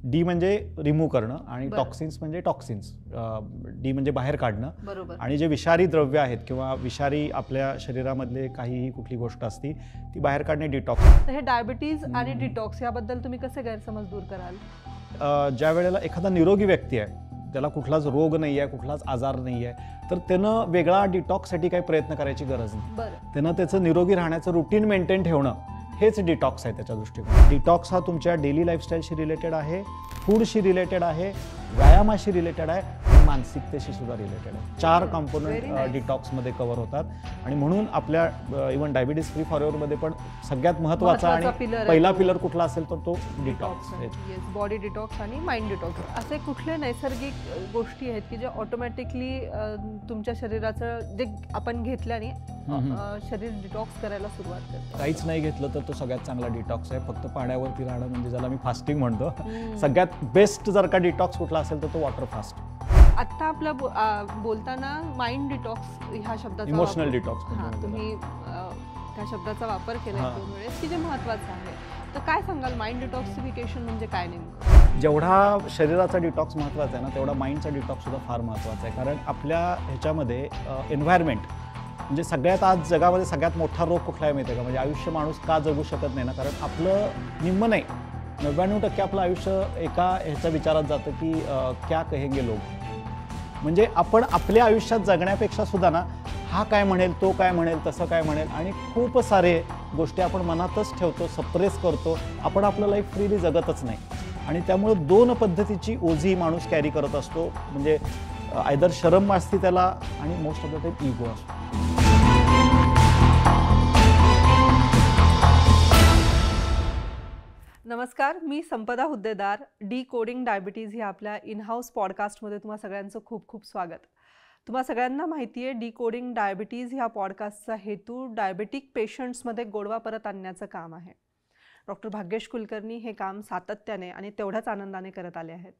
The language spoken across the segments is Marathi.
डी म्हणजे रिमूव्ह करणं आणि टॉक्सिन्स म्हणजे टॉक्सिन्स. डी म्हणजे बाहेर काढणं आणि जे विषारी द्रव्य आहेत किंवा विषारी आपल्या शरीरामधले काहीही कुठली गोष्ट असती ती बाहेर काढणे डिटॉक्स. हे डायबिटीज आणि डिटॉक्स याबद्दल तुम्ही कसे गैरसमज दूर कराल? ज्या वेळेला एखादा निरोगी व्यक्ती आहे, त्याला कुठलाच रोग नाही आहे, कुठलाच आजार नाही आहे, तर त्यानं वेगळा डिटॉक्ससाठी काही प्रयत्न करायची गरज नाही. त्यानं त्याचं निरोगी राहण्याचं रुटीन मेंटेन ठेवणं हेच डिटॉक्स आहे त्याच्या दृष्टीने. डिटॉक्स हा तुमच्या डेली लाईफस्टाईलशी रिलेटेड आहे, फूडशी रिलेटेड आहे, व्यायामाशी रिलेटेड आहे आणि मानसिकतेशी सुद्धा रिलेटेड आहे. 4 कॉम्पोनंट डिटॉक्समध्ये कव्हर होतात आणि म्हणून आपल्या इव्हन डायबिटीज फ्री फॉरएव्हरमध्ये पण सगळ्यात महत्त्वाचा आणि पहिला पिलर कुठला असेल तर तो डिटॉक्स. बॉडी डिटॉक्स आणि माइंड डिटॉक्स असे कुठले नैसर्गिक गोष्टी आहेत की जे ऑटोमॅटिकली तुमच्या शरीराचं जे आपण घेतल्याने शरीर डिटॉक्स करायला सुरुवात करतं? काहीच नाही घेतलं तर तो सगळ्यात चांगला डिटॉक्स आहे. फक्त पाण्यावरती राहणं म्हणजे ज्याला मी फास्टिंग म्हणतो. सगळ्यात बेस्ट जर का डिटॉक्स कुठला असेल तर तो वॉटर फास्ट. आता आपला बोलताना माइंड डिटॉक्स ह्या शब्दाचा इमोशनल डिटॉक्स तुम्ही त्या शब्दाचा वापर केला दोन वेळेस की जे महत्त्वाचं आहे. तर काय सांगाल माइंड डिटॉक्सिफिकेशन म्हणजे काय नेमकं? जेवढा शरीराचा डिटॉक्स महत्त्वाचा आहे ना तेवढा माइंडचा डिटॉक्स सुद्धा फार महत्त्वाचा आहे. कारण आपल्या ह्याच्यामध्ये एन्व्हायरमेंट म्हणजे सगळ्यात आज जगामध्ये सगळ्यात मोठा रोग कुठला आहे माहिती आहे का? म्हणजे आयुष्य माणूस का जगू शकत नाही ना, कारण आपलं निम्म नाही 99% आपलं आयुष्य एका ह्याच्या विचारात जातं की क्या कहेंगे लोग. म्हणजे आपण आपल्या आयुष्यात जगण्यापेक्षा सुद्धा ना हा काय म्हणेल, तो काय म्हणेल, तसं काय म्हणेल आणि खूप सारे गोष्टी आपण मनातच ठेवतो, सप्रेस करतो. आपण आपलं लाईफ फ्रीली जगतच नाही आणि त्यामुळं 2 पद्धतीची ओझी माणूस कॅरी करत असतो. म्हणजे आयदर शरम असते त्याला आणि most of the time ego असतो. नमस्कार, मी संपदा हुद्देदार. डी कोडिंग डायबिटीज ही आपल्या इन हाऊस पॉडकास्टमध्ये तुम्हा सगळ्यांचं खूप खूप स्वागत. तुम्हा सगळ्यांना माहिती आहे डी कोडिंग डायबिटीज ह्या पॉडकास्टचा हेतू डायबेटिक पेशंट्समध्ये गोडवा परत आणण्याचं काम आहे. डॉक्टर भाग्येश कुलकर्णी हे काम सातत्याने आणि तेवढ्याच आनंदाने करत आले आहेत.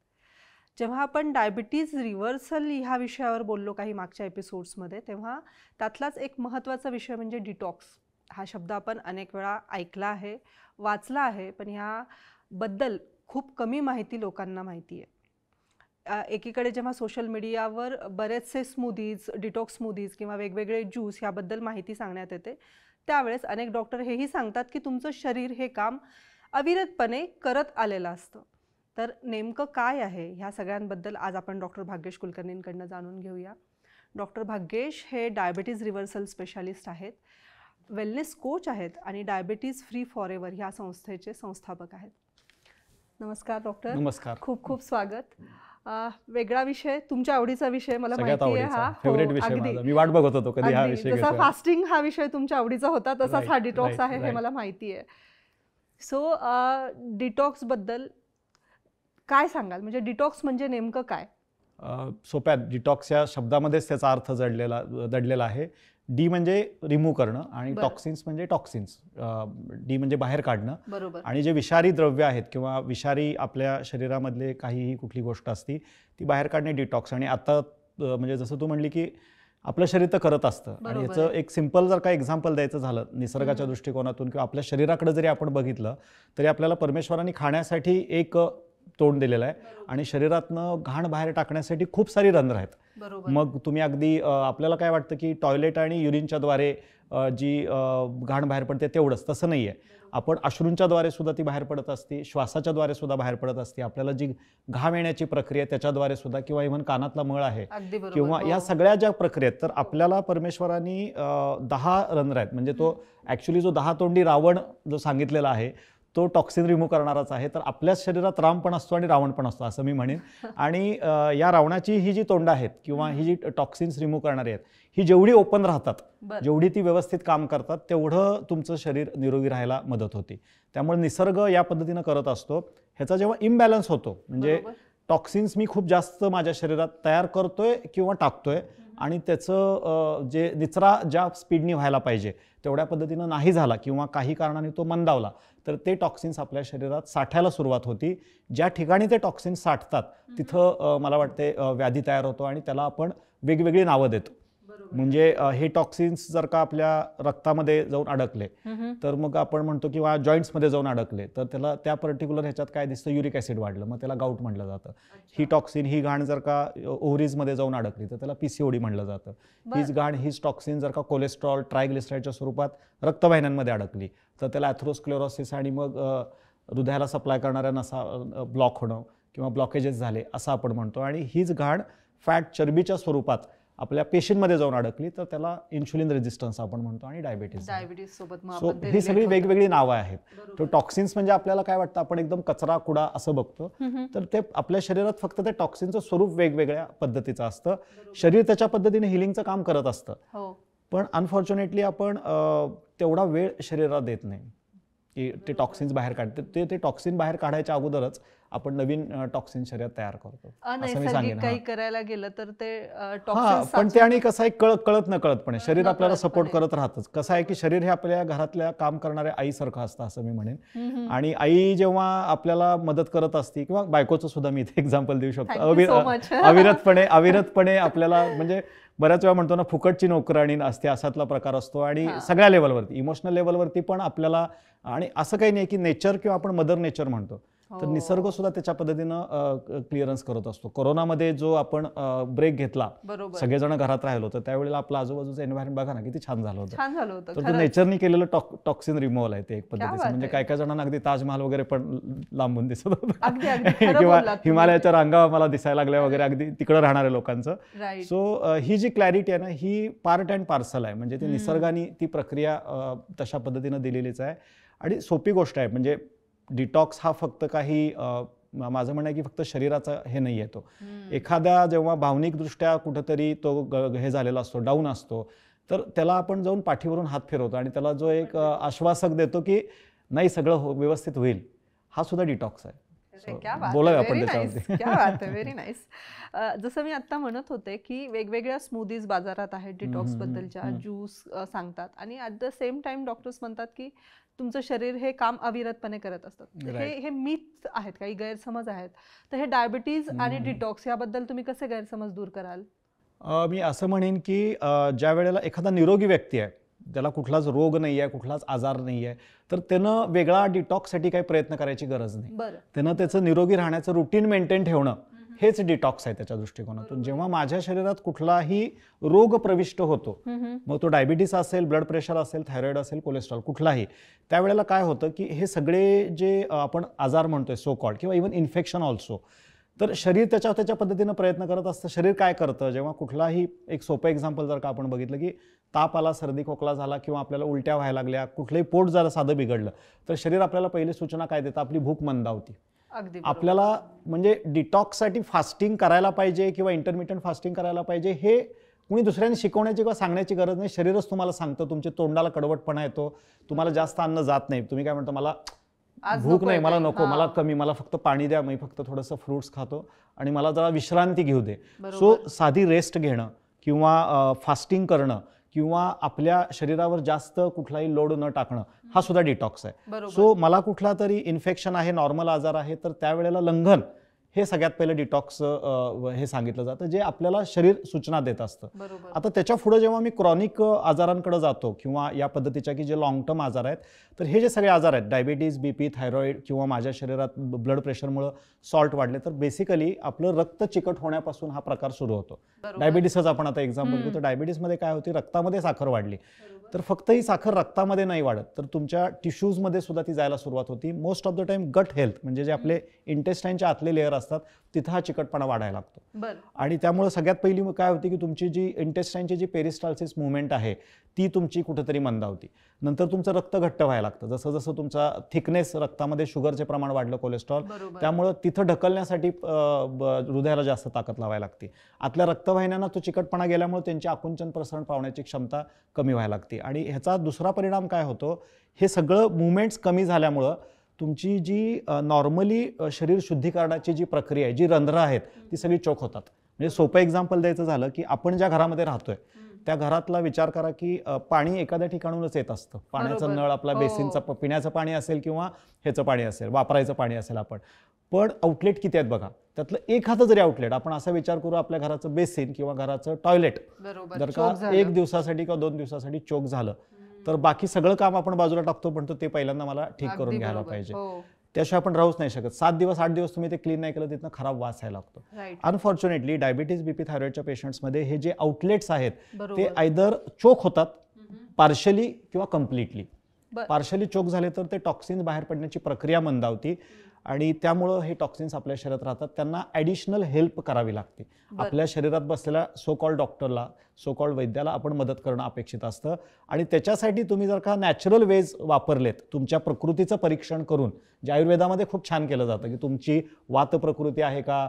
जेव्हा आपण डायबिटीज रिव्हर्सल ह्या विषयावर बोललो काही मागच्या एपिसोड्समध्ये, तेव्हा त्यातलाच एक महत्त्वाचा विषय म्हणजे डिटॉक्स. हा शब्द आपण अनेक वेळा ऐकला आहे, वाचला आहे, पण ह्याबद्दल खूप कमी माहिती लोकांना माहिती आहे. एकीकडे जेव्हा सोशल मीडियावर बरेचसे स्मूदीज, डिटॉक्स स्मूदीज किंवा वेगवेगळे ज्यूस ह्याबद्दल माहिती सांगण्यात येते, त्यावेळेस अनेक डॉक्टर हेही सांगतात की तुमचं शरीर हे काम अविरतपणे करत आलेलं असतं. तर नेमकं काय आहे ह्या सगळ्यांबद्दल आज आपण डॉक्टर भाग्येश कुलकर्णींकडनं जाणून घेऊया. डॉक्टर भाग्येश हे डायबिटीज रिव्हर्सल स्पेशालिस्ट आहेत, वेलनेस कोच आहेत आणि डायबिटीज फ्री फॉरएव्हर ह्या संस्थेचे संस्थापक आहेत. नमस्कार डॉक्टर. नमस्कार. खूप खूप स्वागत. वेगळा विषय, तुमच्या आवडीचा विषय, मला माहिती आहे. हा फेवरेट विषय माझा. मी वाट बघत होतो कधी हा विषय. जसा फास्टिंग हा विषय तुमच्या आवडीचा होता तसाच हा डिटॉक्स आहे हे मला माहिती आहे. सो डिटॉक्स बद्दल काय सांगाल? म्हणजे डिटॉक्स म्हणजे नेमकं काय? सोप्यात डिटॉक्स या शब्दामध्येच त्याचा अर्थ दडलेला आहे. डी म्हणजे रिमूव्ह करणं आणि टॉक्सिन्स म्हणजे टॉक्सिन्स. डी म्हणजे बाहेर काढणं आणि जे विषारी द्रव्य आहेत किंवा विषारी आपल्या शरीरामधले काहीही कुठली गोष्ट असती ती बाहेर काढणे डिटॉक्स. आणि आता म्हणजे जसं तू म्हणली की आपलं शरीर तर करत असतं आणि याचं एक सिम्पल जर का एक्झाम्पल द्यायचं झालं निसर्गाच्या दृष्टिकोनातून किंवा आपल्या शरीराकडे जरी आपण बघितलं तरी आपल्याला परमेश्वराने खाण्यासाठी एक तोंड दिलेलं आहे आणि शरीरातनं घाण बाहेर टाकण्यासाठी खूप सारी रंध्र आहेत. मग तुम्ही अगदी आपल्याला काय वाटतं की टॉयलेट आणि युरिनच्या द्वारे जी घाण बाहेर पडते तेवढंच, तसं नाही आहे. आपण अश्रूंच्या द्वारे सुद्धा ती बाहेर पडत असते, श्वासाच्या द्वारे सुद्धा बाहेर पडत असते. आपल्याला जी घाम येण्याची प्रक्रिया त्याच्याद्वारे सुद्धा किंवा इव्हन कानातला मळ आहे किंवा या सगळ्या ज्या प्रक्रिया आहेत, तर आपल्याला परमेश्वरांनी 10 रंध्र आहेत. म्हणजे तो ॲक्च्युली जो 10 तोंडी रावण जो सांगितलेला आहे तो टॉक्सिन रिमूव्ह करणाराच आहे. तर आपल्याच शरीरात राम पण असतो आणि रावण पण असतो असं मी म्हणेन. आणि या रावणाची ही जी तोंड आहेत किंवा ही जी टॉक्सिन्स रिमूव्ह करणारी आहेत ही जेवढी ओपन राहतात, जेवढी ती व्यवस्थित काम करतात, तेवढं तुमचं शरीर निरोगी राहायला मदत होते. त्यामुळे निसर्ग या पद्धतीनं करत असतो. ह्याचा जेव्हा इम्बॅलन्स होतो म्हणजे टॉक्सिन्स मी खूप जास्त माझ्या शरीरात तयार करतोय किंवा टाकतोय आणि त्याचं जे निचरा ज्या स्पीडनी व्हायला पाहिजे तेवढ्या पद्धतीनं नाही झाला किंवा काही कारणाने तो मंदावला तर ते टॉक्सिन्स आपल्या शरीरात साठायला सुरुवात होती. ज्या ठिकाणी ते टॉक्सिन्स साठतात तिथं मला वाटते व्याधी तयार होतो आणि त्याला आपण वेगवेगळी नावं देतो. म्हणजे हे टॉक्सिन्स जर का आपल्या रक्तामध्ये जाऊन अडकले तर मग आपण म्हणतो किंवा जॉईंट्समध्ये जाऊन अडकले तर त्याला त्या पर्टिक्युलर ह्याच्यात काय दिसतं, युरिक ॲसिड वाढलं, मग त्याला गाऊट म्हटलं जातं. ही टॉक्सिन ही घाण जर का ओव्हरीजमध्ये जाऊन अडकली तर त्याला PCOD म्हटलं जातं. हीच घाण हीच टॉक्सिन जर का कोलेस्ट्रॉल ट्रायग्लिसराईडच्या स्वरूपात रक्तवाहिन्यांमध्ये अडकली तर त्याला ॲथरोस्क्लेरोसिस आणि मग हृदयाला सप्लाय करणाऱ्या नसा ब्लॉक होणं किंवा ब्लॉकेजेस झाले असं आपण म्हणतो. आणि हीच घाण फॅट चरबीच्या स्वरूपात आपल्या पेशींमध्ये जाऊन अडकली तर त्याला इन्शुलिन रेझिस्टन्स आपण म्हणतो आणि डायबिटीज सोबत. सो ही सगळी वेगवेगळी नावं आहेत. तर टॉक्सिन्स म्हणजे आपल्याला काय वाटतं, आपण एकदम कचरा कुडा असं बघतो, तर ते आपल्या शरीरात फक्त ते टॉक्सिनचं स्वरूप वेगवेगळ्या पद्धतीचं असतं. शरीर त्याच्या पद्धतीने हिलिंगचं काम करत असतं, पण अनफॉर्च्युनेटली आपण तेवढा वेळ शरीराला देत नाही की ते टॉक्सिन्स बाहेर काढते. ते टॉक्सिन बाहेर काढायच्या अगोदरच आपण नवीन टॉक्सिन शरीरात तयार करतो असं मी सांगेन. काही करायला गेलं तर ते पण ते आणि कसं आहे, कळत न कळतपणे शरीर आपल्याला सपोर्ट करत राहतच. कसं आहे की शरीर हे आपल्या घरातल्या काम करणाऱ्या आईसारखं असतं असं मी म्हणेन. आणि आई जेव्हा आपल्याला मदत करत असते किंवा बायकोचं सुद्धा मी इथे एक्झाम्पल देऊ शकतो, अविरतपणे आपल्याला म्हणजे बऱ्याच वेळा म्हणतो ना फुकटची नोकराणी असते असातला प्रकार असतो. आणि सगळ्या लेवलवरती, इमोशनल लेवलवरती पण आपल्याला. आणि असं काही नाही की नेचर किंवा आपण मदर नेचर म्हणतो, तर निसर्ग सुद्धा त्याच्या पद्धतीनं क्लिअरन्स करत असतो. कोरोनामध्ये जो आपण ब्रेक घेतला, सगळेजण घरात राहिलो, तर त्यावेळेला आपलं आजूबाजूचं एन्व्हायरमेंट बघा ना किती छान झालं होतं. तर नेचरनी केलेलं टॉक्सिन रिमूव्हल आहे ते एक पद्धतीचं. म्हणजे काय काय जणांना अगदी ताजमहाल वगैरे पण लांबून दिसत होतं किंवा हिमालयाच्या रांगा मला दिसायला लागल्या वगैरे अगदी तिकडे राहणाऱ्या लोकांचं. सो ही जी क्लॅरिटी आहे ना ही पार्ट अँड पार्सल आहे. म्हणजे ती निसर्गाने ती प्रक्रिया तशा पद्धतीनं दिलेलीच आहे आणि सोपी गोष्ट आहे. म्हणजे डिटॉक्स हा फक्त काही माझं म्हणणं आहे की फक्त शरीराचा हे नाही आहे. तो एखाद्या जेव्हा भावनिकदृष्ट्या कुठंतरी तो हे झालेला असतो, डाऊन असतो, तर त्याला आपण जाऊन पाठीवरून हात फिरवतो आणि त्याला जो एक आश्वासक देतो की नाही सगळं व्यवस्थित होईल, हा सुद्धा डिटॉक्स आहे. बोलाय आपण त्याच्यावरती. Very nice. जसं मी आता म्हणत होते की वेगवेगळ्या स्मूदीज बाजारात आहेत डिटॉक्स बद्दलच्या, ज्यूस सांगतात आणि at the same time doctors म्हणतात की तुमचं शरीर हे काम अविरतपणे करत असतात. हे मिथ आहेत, काही गैरसमज आहेत. तर हे डायबिटीज आणि डिटॉक्स याबद्दल तुम्ही कसे गैरसमज दूर कराल? मी असं म्हणेन की ज्या वेळेला एखादा निरोगी व्यक्ती आहे, त्याला कुठलाच रोग नाही आहे, कुठलाच आजार नाही आहे, तर त्यानं वेगळा डिटॉक्ससाठी काही प्रयत्न करायची गरज नाही. त्यानं त्याचं निरोगी राहण्याचं रुटीन मेंटेन ठेवणं हेच डिटॉक्स आहे त्याच्या दृष्टिकोनातून. जेव्हा माझ्या शरीरात कुठलाही रोग प्रविष्ट होतो, मग तो डायबिटीस असेल, ब्लड प्रेशर असेल, थायरॉइड असेल, कोलेस्ट्रॉल कुठलाही, त्यावेळेला काय होतं की हे सगळे जे आपण आजार म्हणतोय सो कॉल्ड किंवा इव्हन इन्फेक्शन ऑल्सो, तर शरीर त्याच्या पद्धतीनं प्रयत्न करत असतं. शरीर काय करतं, जेव्हा कुठलाही एक सोपं एक्झाम्पल जर का आपण बघितलं की ताप आला, सर्दी खोकला झाला किंवा आपल्याला उलट्या व्हायला लागल्या, कुठलंही पोट जरा साधं बिघडलं, तर शरीर आपल्याला पहिली सूचना काय देतं, आपली भूक मंदावती. आपल्याला म्हणजे डिटॉक्ससाठी फास्टिंग करायला पाहिजे किंवा इंटरमिटंट फास्टिंग करायला पाहिजे हे कुणी दुसऱ्याने शिकवण्याची किंवा सांगण्याची गरज नाही. शरीरच तुम्हाला सांगतं. तुमच्या तोंडाला कडवटपणा येतो, तुम्हाला जास्त अन्न जात नाही, तुम्ही काय म्हणता मला भूक नाही, मला नको, मला कमी, मला फक्त पाणी द्या, मी फक्त थोडंसं फ्रुट्स खातो आणि मला जरा विश्रांती घेऊ दे. सो साधी रेस्ट घेणं किंवा फास्टिंग करणं किंवा आपल्या शरीरावर जास्त कुठलाही लोड न टाकणं हा सुद्धा डिटॉक्स आहे. सो मला कुठला तरी इन्फेक्शन आहे, नॉर्मल आजार आहे, तर त्यावेळेला लंघन हे सगळ्यात पहिलं डिटॉक्स हे सांगितलं जातं, जे आपल्याला शरीर सूचना देत असतं. आता त्याच्या पुढे जेव्हा मी क्रॉनिक आजारांकडे जातो किंवा या पद्धतीच्या की जे लॉंग टर्म आजार आहेत, तर हे जे सगळे आजार आहेत, डायबिटीज, BP, थायरॉइड किंवा माझ्या शरीरात ब्लड प्रेशरमुळे सॉल्ट वाढले, तर बेसिकली आपलं रक्त चिकट होण्यापासून हा प्रकार सुरू होतो. डायबिटीसच आपण आता एक्झाम्पल घेतो. डायबिटीसमध्ये काय होती, रक्तामध्ये साखर वाढली, तर फक्त ही साखर रक्तामध्ये नाही वाढत, तर तुमच्या टिश्यूजमध्ये सुद्धा ती जायला सुरुवात होती. Most of the time gut health म्हणजे जे आपले इंटेस्टाईनचे आतले लेअर असतात तिथं हा चिकटपणा वाढायला लागतो. आणि त्यामुळे सगळ्यात पहिली काय होती की तुमची जी इंटेस्टाईनची जी पेरिस्टाल्सिस मुवमेंट आहे ती तुमची कुठेतरी मंदावती. नंतर तुमचं रक्त घट्ट व्हायला लागतं. जसं जसं तुमचा थिकनेस, रक्तामध्ये शुगरचे प्रमाण वाढलं, कोलेस्ट्रॉल, त्यामुळं तिथं ढकलण्यासाठी हृदयाला जास्त ताकद लावायला लागते. आतल्या रक्तवाहिन्यांना तो चिकटपणा गेल्यामुळे त्यांची आकुंचन प्रसरण पावण्याची क्षमता कमी व्हायला लागते. आणि ह्याचा दुसरा परिणाम काय होतो, हे सगळं मुवमेंट्स कमी झाल्यामुळं तुमची जी नॉर्मली शरीर शुद्धीकरणाची जी प्रक्रिया आहे, जी रंध्र आहेत ती सगळी चोक होतात. म्हणजे सोपं एक्झाम्पल द्यायचं झालं की आपण ज्या घरामध्ये राहतोय त्या घरातला विचार करा की पाणी एखाद्या ठिकाणूनच येत असतं. पाण्याचा नळ आपला बेसिनचा पिण्याचं पाणी असेल किंवा ह्याचं पाणी असेल, वापरायचं पाणी असेल आपण, पण आउटलेट किती आहेत बघा. त्यातलं एखादं जरी आउटलेट आपण असा विचार करू आपल्या घराचं बेसिन किंवा घराचं टॉयलेट जर का 1 दिवसासाठी किंवा 2 दिवसासाठी चोक झालं तर बाकी सगळं काम आपण बाजूला टाकतो, पण ते पहिल्यांदा मला ठीक करून घ्यायला पाहिजे. त्याशिवाय आपण राहूच नाही शकत. 7 दिवस 8 दिवस तुम्ही ते क्लीन नाही केलं तिथनं खराब वास यायला लागतो. अनफॉर्च्युनेटली डायबिटीज बीपी थायरॉइडच्या पेशंट्समध्ये हे जे आउटलेट्स आहेत ते आयदर चोक होतात पार्शली किंवा कम्प्लिटली. पार्शली चोक झाले तर ते टॉक्सिन्स बाहेर पडण्याची प्रक्रिया मंदावती आणि त्यामुळं हे टॉक्सिन्स आपल्या शरीरात राहतात. त्यांना ॲडिशनल हेल्प करावी लागते. आपल्या शरीरात बसलेल्या सो कॉल्ड डॉक्टरला, सो कॉल्ड वैद्याला आपण मदत करणं अपेक्षित असतं आणि त्याच्यासाठी तुम्ही जर का नॅचरल वेज वापरलेत, तुमच्या प्रकृतीचं परीक्षण करून, जे आयुर्वेदामध्ये खूप छान केलं जातं की तुमची वात प्रकृती आहे का,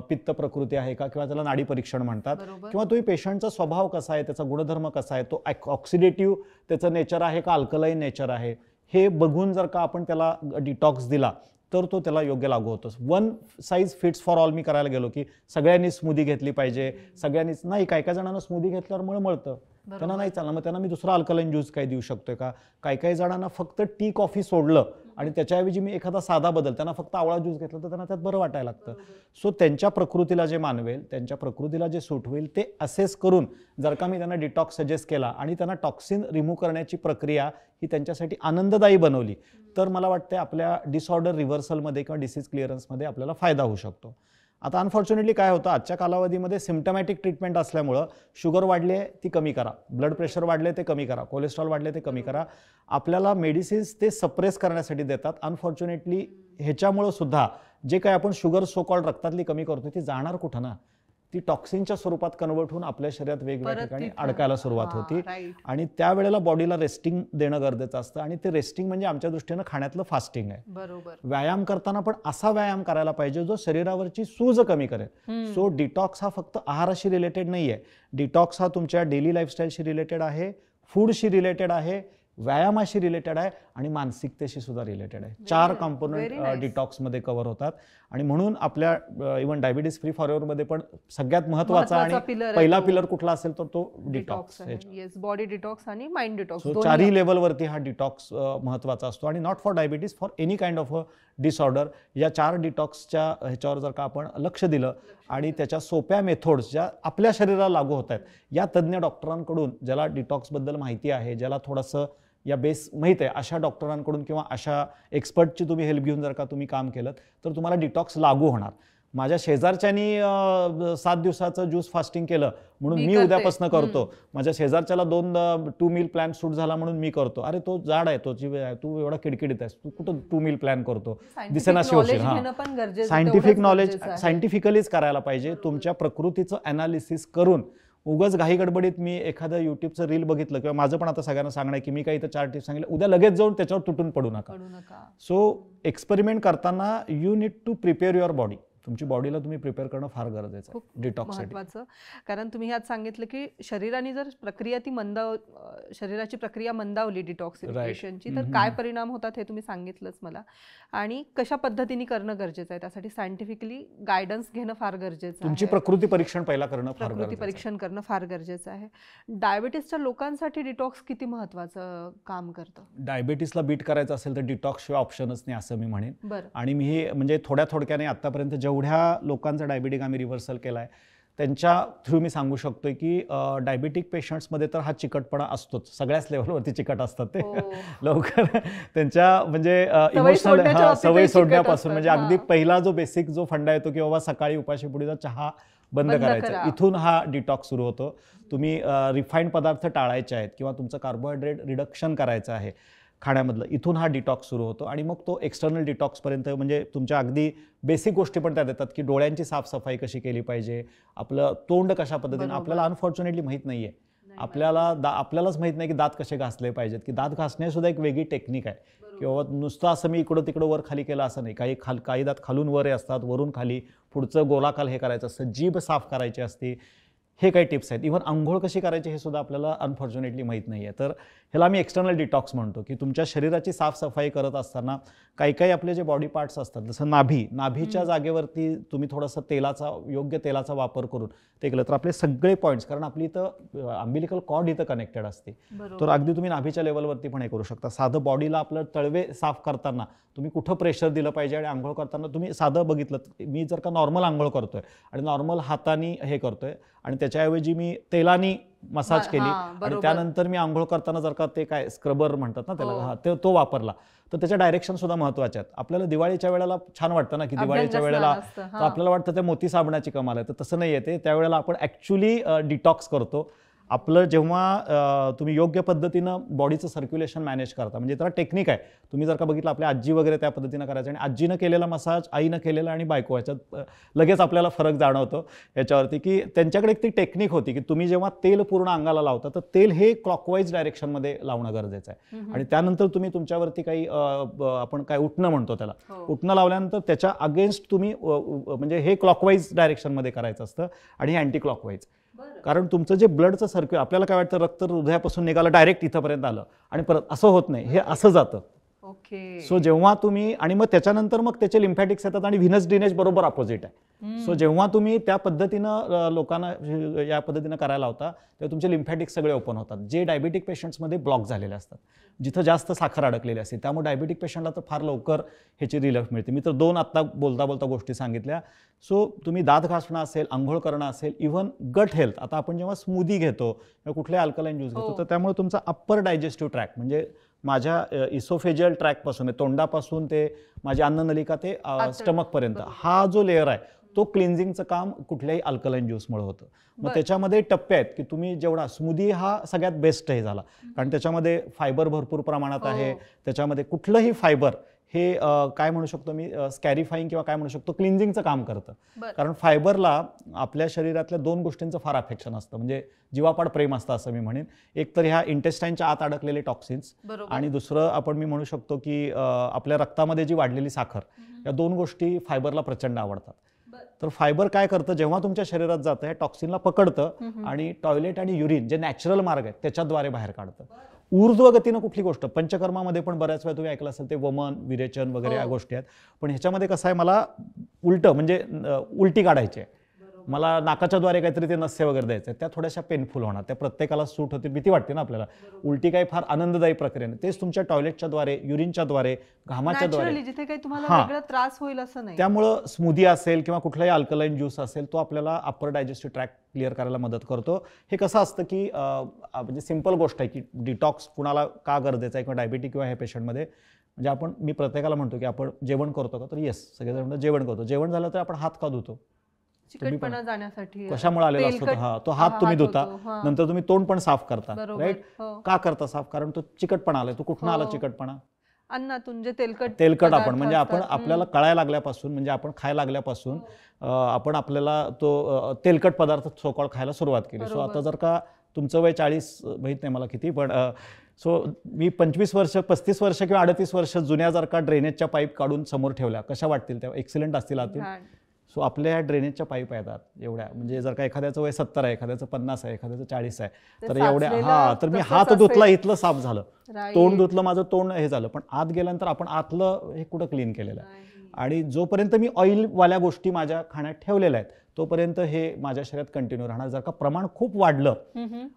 पित्त प्रकृती आहे का, किंवा त्याला नाडी परीक्षण म्हणतात, किंवा तुम्ही पेशंटचा स्वभाव कसा आहे, त्याचा गुणधर्म कसा आहे, तो ऑक्सिडेटिव्ह त्याचं नेचर आहे का अल्कलाईन नेचर आहे, हे बघून जर का आपण त्याला डिटॉक्स दिला तर तो त्याला योग्य लागू होतो. One size fits for all मी करायला गेलो की सगळ्यांनी स्मूदी घेतली पाहिजे, सगळ्यांनीच नाही, काही काही जणांना स्मूदी घेतल्यावर मळमळतं, त्यांना नाही चाललं, मग त्यांना मी दुसरा अल्कलाईन ज्यूस काही देऊ शकतोय का. काही जणांना फक्त टी कॉफी सोडलं आणि त्याच्याऐवजी मी एखादा साधा बदल, त्यांना फक्त आवळा ज्यूस घेतला तर त्यांना त्यात बरं वाटायला लागतं. सो त्यांच्या प्रकृतीला जे मानवेल, त्यांच्या प्रकृतीला जे सूट होईल ते असेस करून जर का मी त्यांना डिटॉक्स सजेस्ट केला आणि त्यांना टॉक्सिन रिमूव्ह करण्याची प्रक्रिया ही त्यांच्यासाठी आनंददायी बनवली तर मला वाटतं आपल्या डिसऑर्डर रिव्हर्सलमध्ये किंवा डिसीज क्लिअरन्समध्ये आपल्याला फायदा होऊ शकतो. आता अनफॉर्च्युनेटली काय होतं, आजच्या कालावधीमध्ये सिम्पटमॅटिक ट्रीटमेंट असल्यामुळं शुगर वाढली आहे ती कमी करा, ब्लड प्रेशर वाढले ते कमी करा, कोलेस्ट्रॉल वाढले ते कमी करा, आपल्याला मेडिसिन्स ते सप्रेस करण्यासाठी देतात. अनफॉर्च्युनेटली ह्याच्यामुळं सुद्धा जे काही आपण शुगर सो कॉल्ड रक्तातली कमी करतो ती जाणार कुठं ना, ती टॉक्सिनच्या स्वरूपात कन्वर्ट होऊन आपल्या शरीरात वेगवेगळ्या ठिकाणी अडकायला सुरुवात होती आणि त्यावेळेला बॉडीला रेस्टिंग देणं गरजेचं असतं आणि ते रेस्टिंग म्हणजे आमच्या दृष्टीनं खाण्यातलं फास्टिंग आहे. व्यायाम करताना पण असा व्यायाम करायला पाहिजे जो शरीरावरची सूज कमी करेल. सो डिटॉक्स हा फक्त आहाराशी रिलेटेड नाहीये, डिटॉक्स हा तुमच्या डेली लाईफस्टाईलशी रिलेटेड आहे, फूडशी रिलेटेड आहे, व्यायामाशी रिलेटेड आहे आणि मानसिकतेशी सुद्धा रिलेटेड आहे. 4 कॉम्पोनंट डिटॉक्समध्ये कव्हर होतात आणि म्हणून आपल्या इव्हन डायबिटीज फ्री फॉरएव्हर मध्ये पण सगळ्यात महत्त्वाचा आणि पहिला पिलर कुठला असेल तर तो डिटॉक्स. बॉडी डिटॉक्स आणि माइंड डिटॉक्स, 4ही लेवलवरती हा डिटॉक्स महत्त्वाचा असतो आणि not for diabetes, for any kind of a disorder. या 4 डिटॉक्सच्या ह्याच्यावर जर का आपण लक्ष दिलं आणि त्याच्या सोप्या मेथड्स ज्या आपल्या शरीराला लागू होत आहेत, या तज्ज्ञ डॉक्टरांकडून ज्याला डिटॉक्सबद्दल माहिती आहे, ज्याला थोडंसं या बेस माहीत आहे, अशा डॉक्टरांकडून किंवा अशा एक्सपर्टची तुम्ही हेल्प घेऊन जर का तुम्ही काम केलं तर तुम्हाला डिटॉक्स लागू होणार. माझ्या शेजारच्यानी 7 दिवसाचं ज्यूस फास्टिंग केलं म्हणून मी उद्यापासून करतो, माझ्या शेजारच्याला 2 मील प्लॅन सूट झाला म्हणून मी करतो. अरे तो जाड आहे, तू एवढा किडकिडीत आहेस, तू कुठं 2 मील प्लॅन करतो, दिसेनाशी होशील. हा, सायंटिफिक नॉलेज सायंटिफिकलीच करायला पाहिजे. तुमच्या प्रकृतीचं अनालिसिस करून उगाच घाई गडबडीत मी एखादं युट्यूबचं रील बघितलं किंवा माझं पण आता सगळ्यांना सांगणं आहे की मी काही इथं 4 टिप्स सांगितलं, उद्या लगेच जाऊन त्याच्यावर तुटून पडू नका. सो एक्सपेरिमेंट करताना you need to prepare your body. तुमची बॉडीला तुम्ही प्रिपेअर करणं फार गरजेचं आहे डिटॉक्ससाठी. महत्त्वाचं, कारण तुम्ही ह्यात सांगितलं की शरीराने जर प्रक्रिया ती शरीराची प्रक्रिया मंदावली डिटॉक्सिफिकेशनची तर काय परिणाम होतात हे तुम्ही सांगितलंच मला, आणि कशा पद्धतीने करणं गरजेचं आहे, त्यासाठी सायंटिफिकली गायडन्स घेणं फार गरजेचं आहे. तुमची प्रकृती परीक्षण पहिला करणं फार प्रकृती परीक्षण करणं फार गरजेचं आहे. डायबिटीसच्या लोकांसाठी डिटॉक्स किती महत्त्वाचं काम करतं? डायबिटीसला बीट करायचं असेल तर डिटॉक्स शिवाय ऑप्शनच नाही असं मी म्हणेन. आणि मी हे म्हणजे थोड्याने आतापर्यंत जेवढ्या लोकांचा डायबिटिक आम्ही रिव्हर्सल केला आहे त्यांच्या थ्रू मी सांगू शकतोय की डायबिटिक पेशंट्समध्ये तर हा चिकटपणा असतोच, सगळ्याच लेवलवरती चिकट असतात ते. लवकर त्यांच्या म्हणजे इमोशनल सवय सोडण्यापासून म्हणजे अगदी पहिला जो बेसिक जो फंडा येतो की बाबा सकाळी उपाशीपोटीचा चहा बंद करायचा, इथून हा डिटॉक्स सुरू होतो. तुम्ही रिफाईंड पदार्थ टाळायचे आहेत किंवा तुमचं कार्बोहायड्रेट रिडक्शन करायचं आहे खाण्यामधलं, इथून हा डिटॉक्स सुरू होतो आणि मग तो एक्सटर्नल डिटॉक्सपर्यंत म्हणजे तुमच्या अगदी बेसिक गोष्टी पण त्यात येतात की डोळ्यांची साफसफाई कशी केली पाहिजे, आपलं तोंड कशा पद्धतीने. आपल्याला अनफॉर्च्युनेटली माहीत नाही आहे, आपल्यालाच माहीत नाही की दात कसे घासले पाहिजेत, की दात घासण्यासुद्धा एक वेगळी टेक्निक आहे किंवा नुसतं असं मी इकडं तिकडं वर खाली केलं असं नाही. काही दात खालून वर असतात, वरून खाली, पुढचं गोलाकाल हे करायचं असतं, जीभ साफ करायची असते. हे काही टिप्स आहेत. इव्हन अंघोळ कशी करायची हे सुद्धा आपल्याला अनफॉर्च्युनेटली माहीत नाही आहे. तर ह्याला आम्ही एक्सटर्नल डिटॉक्स म्हणतो, की तुमच्या शरीराची साफसफाई करत असताना काही काही आपले जे बॉडी पार्ट्स असतात, जसं नाभीच्या जागेवरती तुम्ही थोडंसं योग्य तेलाचा वापर करून ते केलं तर आपले सगळे पॉईंट्स, कारण आपली इथं अम्बिलिकल कॉर्ड इथं कनेक्टेड असते, तर अगदी तुम्ही नाभीच्या लेवलवरती पण हे करू शकता. साधं बॉडीला आपलं तळवे साफ करताना तुम्ही कुठं प्रेशर दिलं पाहिजे आणि आंघोळ करताना तुम्ही साधं बघितलं, मी जर का नॉर्मल आंघोळ करतोय आणि नॉर्मल हाताने हे करतोय आणि त्याच्याऐवजी मी तेलानी मसाज केली आणि त्यानंतर मी आंघोळ करताना जर का ते काय स्क्रबर म्हणतात ना त्याला, तो वापरला, तर त्याच्या डायरेक्शन सुद्धा महत्वाच्या आहेत. आपल्याला दिवाळीच्या वेळेला छान वाटतं ना की दिवाळीच्या वेळेला तर आपल्याला वाटतं ते मोती साबणाची कमाल आहे, तर तसं नाही येते. त्यावेळेला आपण ॲक्च्युली डिटॉक्स करतो. आपलं जेव्हा तुम्ही योग्य पद्धतीनं बॉडीचं सर्क्युलेशन मॅनेज करता, म्हणजे त्याला टेक्निक आहे. तुम्ही जर का बघितलं आपल्या आजी वगैरे त्या पद्धतीनं करायचं आणि आजीनं केलेला मसाज आईनं केलेला आणि बायको याच्यात लगेच आपल्याला फरक जाणवतो याच्यावरती, की त्यांच्याकडे एक ती टेक्निक होती की तुम्ही जेव्हा तेल पूर्ण अंगाला लावता तर तेल हे क्लॉकवाईज डायरेक्शनमध्ये लावणं गरजेचं आहे आणि त्यानंतर तुम्ही तुमच्यावरती काही आपण काय उठणं म्हणतो त्याला, उठणं लावल्यानंतर त्याच्या अगेन्स्ट तुम्ही म्हणजे हे क्लॉकवाईज डायरेक्शनमध्ये करायचं असतं आणि हे अँटी क्लॉकवाईज. कारण तुमचं जे ब्लडचं सर्क्युल, आपल्याला काय वाटतं रक्त हृदयापासून निघालं डायरेक्ट इथंपर्यंत आलं आणि परत असं होत नाही, हे असं जातं. सो जेव्हा तुम्ही आणि मग त्याच्यानंतर मग त्याचे लिम्फॅटिक्स येतात आणि व्हिनस ड्रेनेज बरोबर अपोजिट आहे. सो जेव्हा तुम्ही त्या पद्धतीनं लोकांना या पद्धतीनं करायला होता तेव्हा तुमचे लिम्फॅटिक्स सगळे ओपन होतात, जे डायबिटिक पेशंट्समध्ये ब्लॉक झालेले असतात, जिथं जास्त साखर अडकलेली असते. त्यामुळे डायबिटिक पेशंटला तर फार लवकर ह्याची रिलीफ मिळते. मी तर 2 आत्ता बोलता बोलता गोष्टी सांगितल्या. सो तुम्ही दात घासणं असेल, आंघोळ करणं असेल, इव्हन गट हेल्थ, आता आपण जेव्हा स्मूदी घेतो किंवा कुठले अल्कलाइन ज्यूस घेतो तर त्यामुळे तुमचा अप्पर डायजेस्टिव्ह ट्रॅक म्हणजे माझ्या इसोफेजियल ट्रॅकपासून तोंडापासून ते माझी अन्ननलिका ते स्टमकपर्यंत हा जो लेअर आहे तो क्लिन्झिंगचं काम कुठल्याही अल्कलाइन ज्यूसमुळे होतं. मग त्याच्यामध्ये टप्पे आहेत की तुम्ही जेवढा स्मूदी हा सगळ्यात बेस्ट हे झाला, कारण त्याच्यामध्ये फायबर भरपूर प्रमाणात आहे. त्याच्यामध्ये कुठलंही फायबर हे काय म्हणू शकतो मी स्कॅरिफाईंग किंवा काय म्हणू शकतो क्लिन्झिंगचं काम करतं. कारण फायबरला आपल्या शरीरातल्या 2 गोष्टींचं फार अफेक्शन असतं, म्हणजे जीवापाड प्रेम असतं असं मी म्हणेन. एक तर ह्या इंटेस्टाईनच्या आत अडकलेले टॉक्सिन्स आणि दुसरं आपण मी म्हणू शकतो की आपल्या रक्तामध्ये जी वाढलेली साखर, या 2 गोष्टी फायबरला प्रचंड आवडतात. तर फायबर काय करतं, जेव्हा तुमच्या शरीरात जातं हे टॉक्सिनला पकडतं आणि टॉयलेट आणि युरिन जे नॅचरल मार्ग आहेत त्याच्याद्वारे बाहेर काढतं. ऊर्ध्व गतीनं कुठली गोष्ट, पंचकर्मामध्ये पण बऱ्याच वेळा तुम्ही ऐकलं असेल ते वमन, विरेचन वगैरे या गोष्टी आहेत. पण ह्याच्यामध्ये कसं आहे, मला उलटं म्हणजे उलटी काढायची आहे, मला नाकाच्याद्वारे काहीतरी ते नस्य वगैरे द्यायचं आहे, त्या थोड्याशा पेनफुल होणार, त्या प्रत्येकाला सूट होते, भीती वाटते ना आपल्याला. उलटी काही फार आनंददायी प्रक्रिया नाही, तेच तुमच्या टॉयलेटच्याद्वारे, युरिनच्याद्वारे, घामाच्याद्वारे, जिथे काही तुम्हाला वेगळा त्रास होईल असं नाही. त्यामुळं स्मूदी असेल किंवा कुठलाही अल्कलाइन ज्यूस असेल तो आपल्याला अप्पर डायजेस्टिव्ह ट्रॅक क्लिअर करायला मदत करतो. हे कसं असतं की म्हणजे सिंपल गोष्ट आहे की डिटॉक्स कुणाला का गरजेचं आहे किंवा डायबिटिक किंवा ह्या पेशंटमध्ये, म्हणजे मी प्रत्येकाला म्हणतो की आपण जेवण करतो का, तर येस सगळेजण म्हणतात जेवण करतो. जेवण झालं तर आपण हात का धुतो, चिकटपणा जाण्यासाठी कशामुळे आलेला असतो तो हात तुम्ही धुता, नंतर तुम्ही तोंड पण साफ करता, राईट. का करता साफ, कारण तो चिकटपणा आलाय. तो कुठून आला चिकटपणा, अन्नातून जे तेलकट आपण म्हणजे आपण आपल्याला कळायला लागल्यापासून, म्हणजे आपण खायला लागल्यापासून आपण आपल्याला तो तेलकट पदार्थ सोकॉल खायला सुरुवात केली. सो आता जर का तुमचं वय 40 माहित नाही मला किती, पण सो मी 25 वर्ष 35 वर्ष किंवा 38 वर्ष जुन्या जर का ड्रेनेजच्या पाईप काढून समोर ठेवल्या, कशा वाटतील त्या, एक्सिलेंट असतील आतील. सो आपल्या ह्या ड्रेनेजच्या पाईप येतात एवढ्या, म्हणजे जर का एखाद्याचं वय 70 आहे, एखाद्याचं 50 आहे, एखाद्याचं 40 आहे, तर एवढ्या तर मी हात धुतला, इथलं साफ झालं, तोंड धुतलं, माझं तोंड हे झालं, पण आत गेल्यानंतर आपण आतलं हे कुठं क्लीन केलेलं आहे. आणि जोपर्यंत मी ऑइलवाल्या गोष्टी माझ्या खाण्यात ठेवलेल्या आहेत तोपर्यंत हे माझ्या शरीरात कंटिन्यू राहणार. जर का प्रमाण खूप वाढलं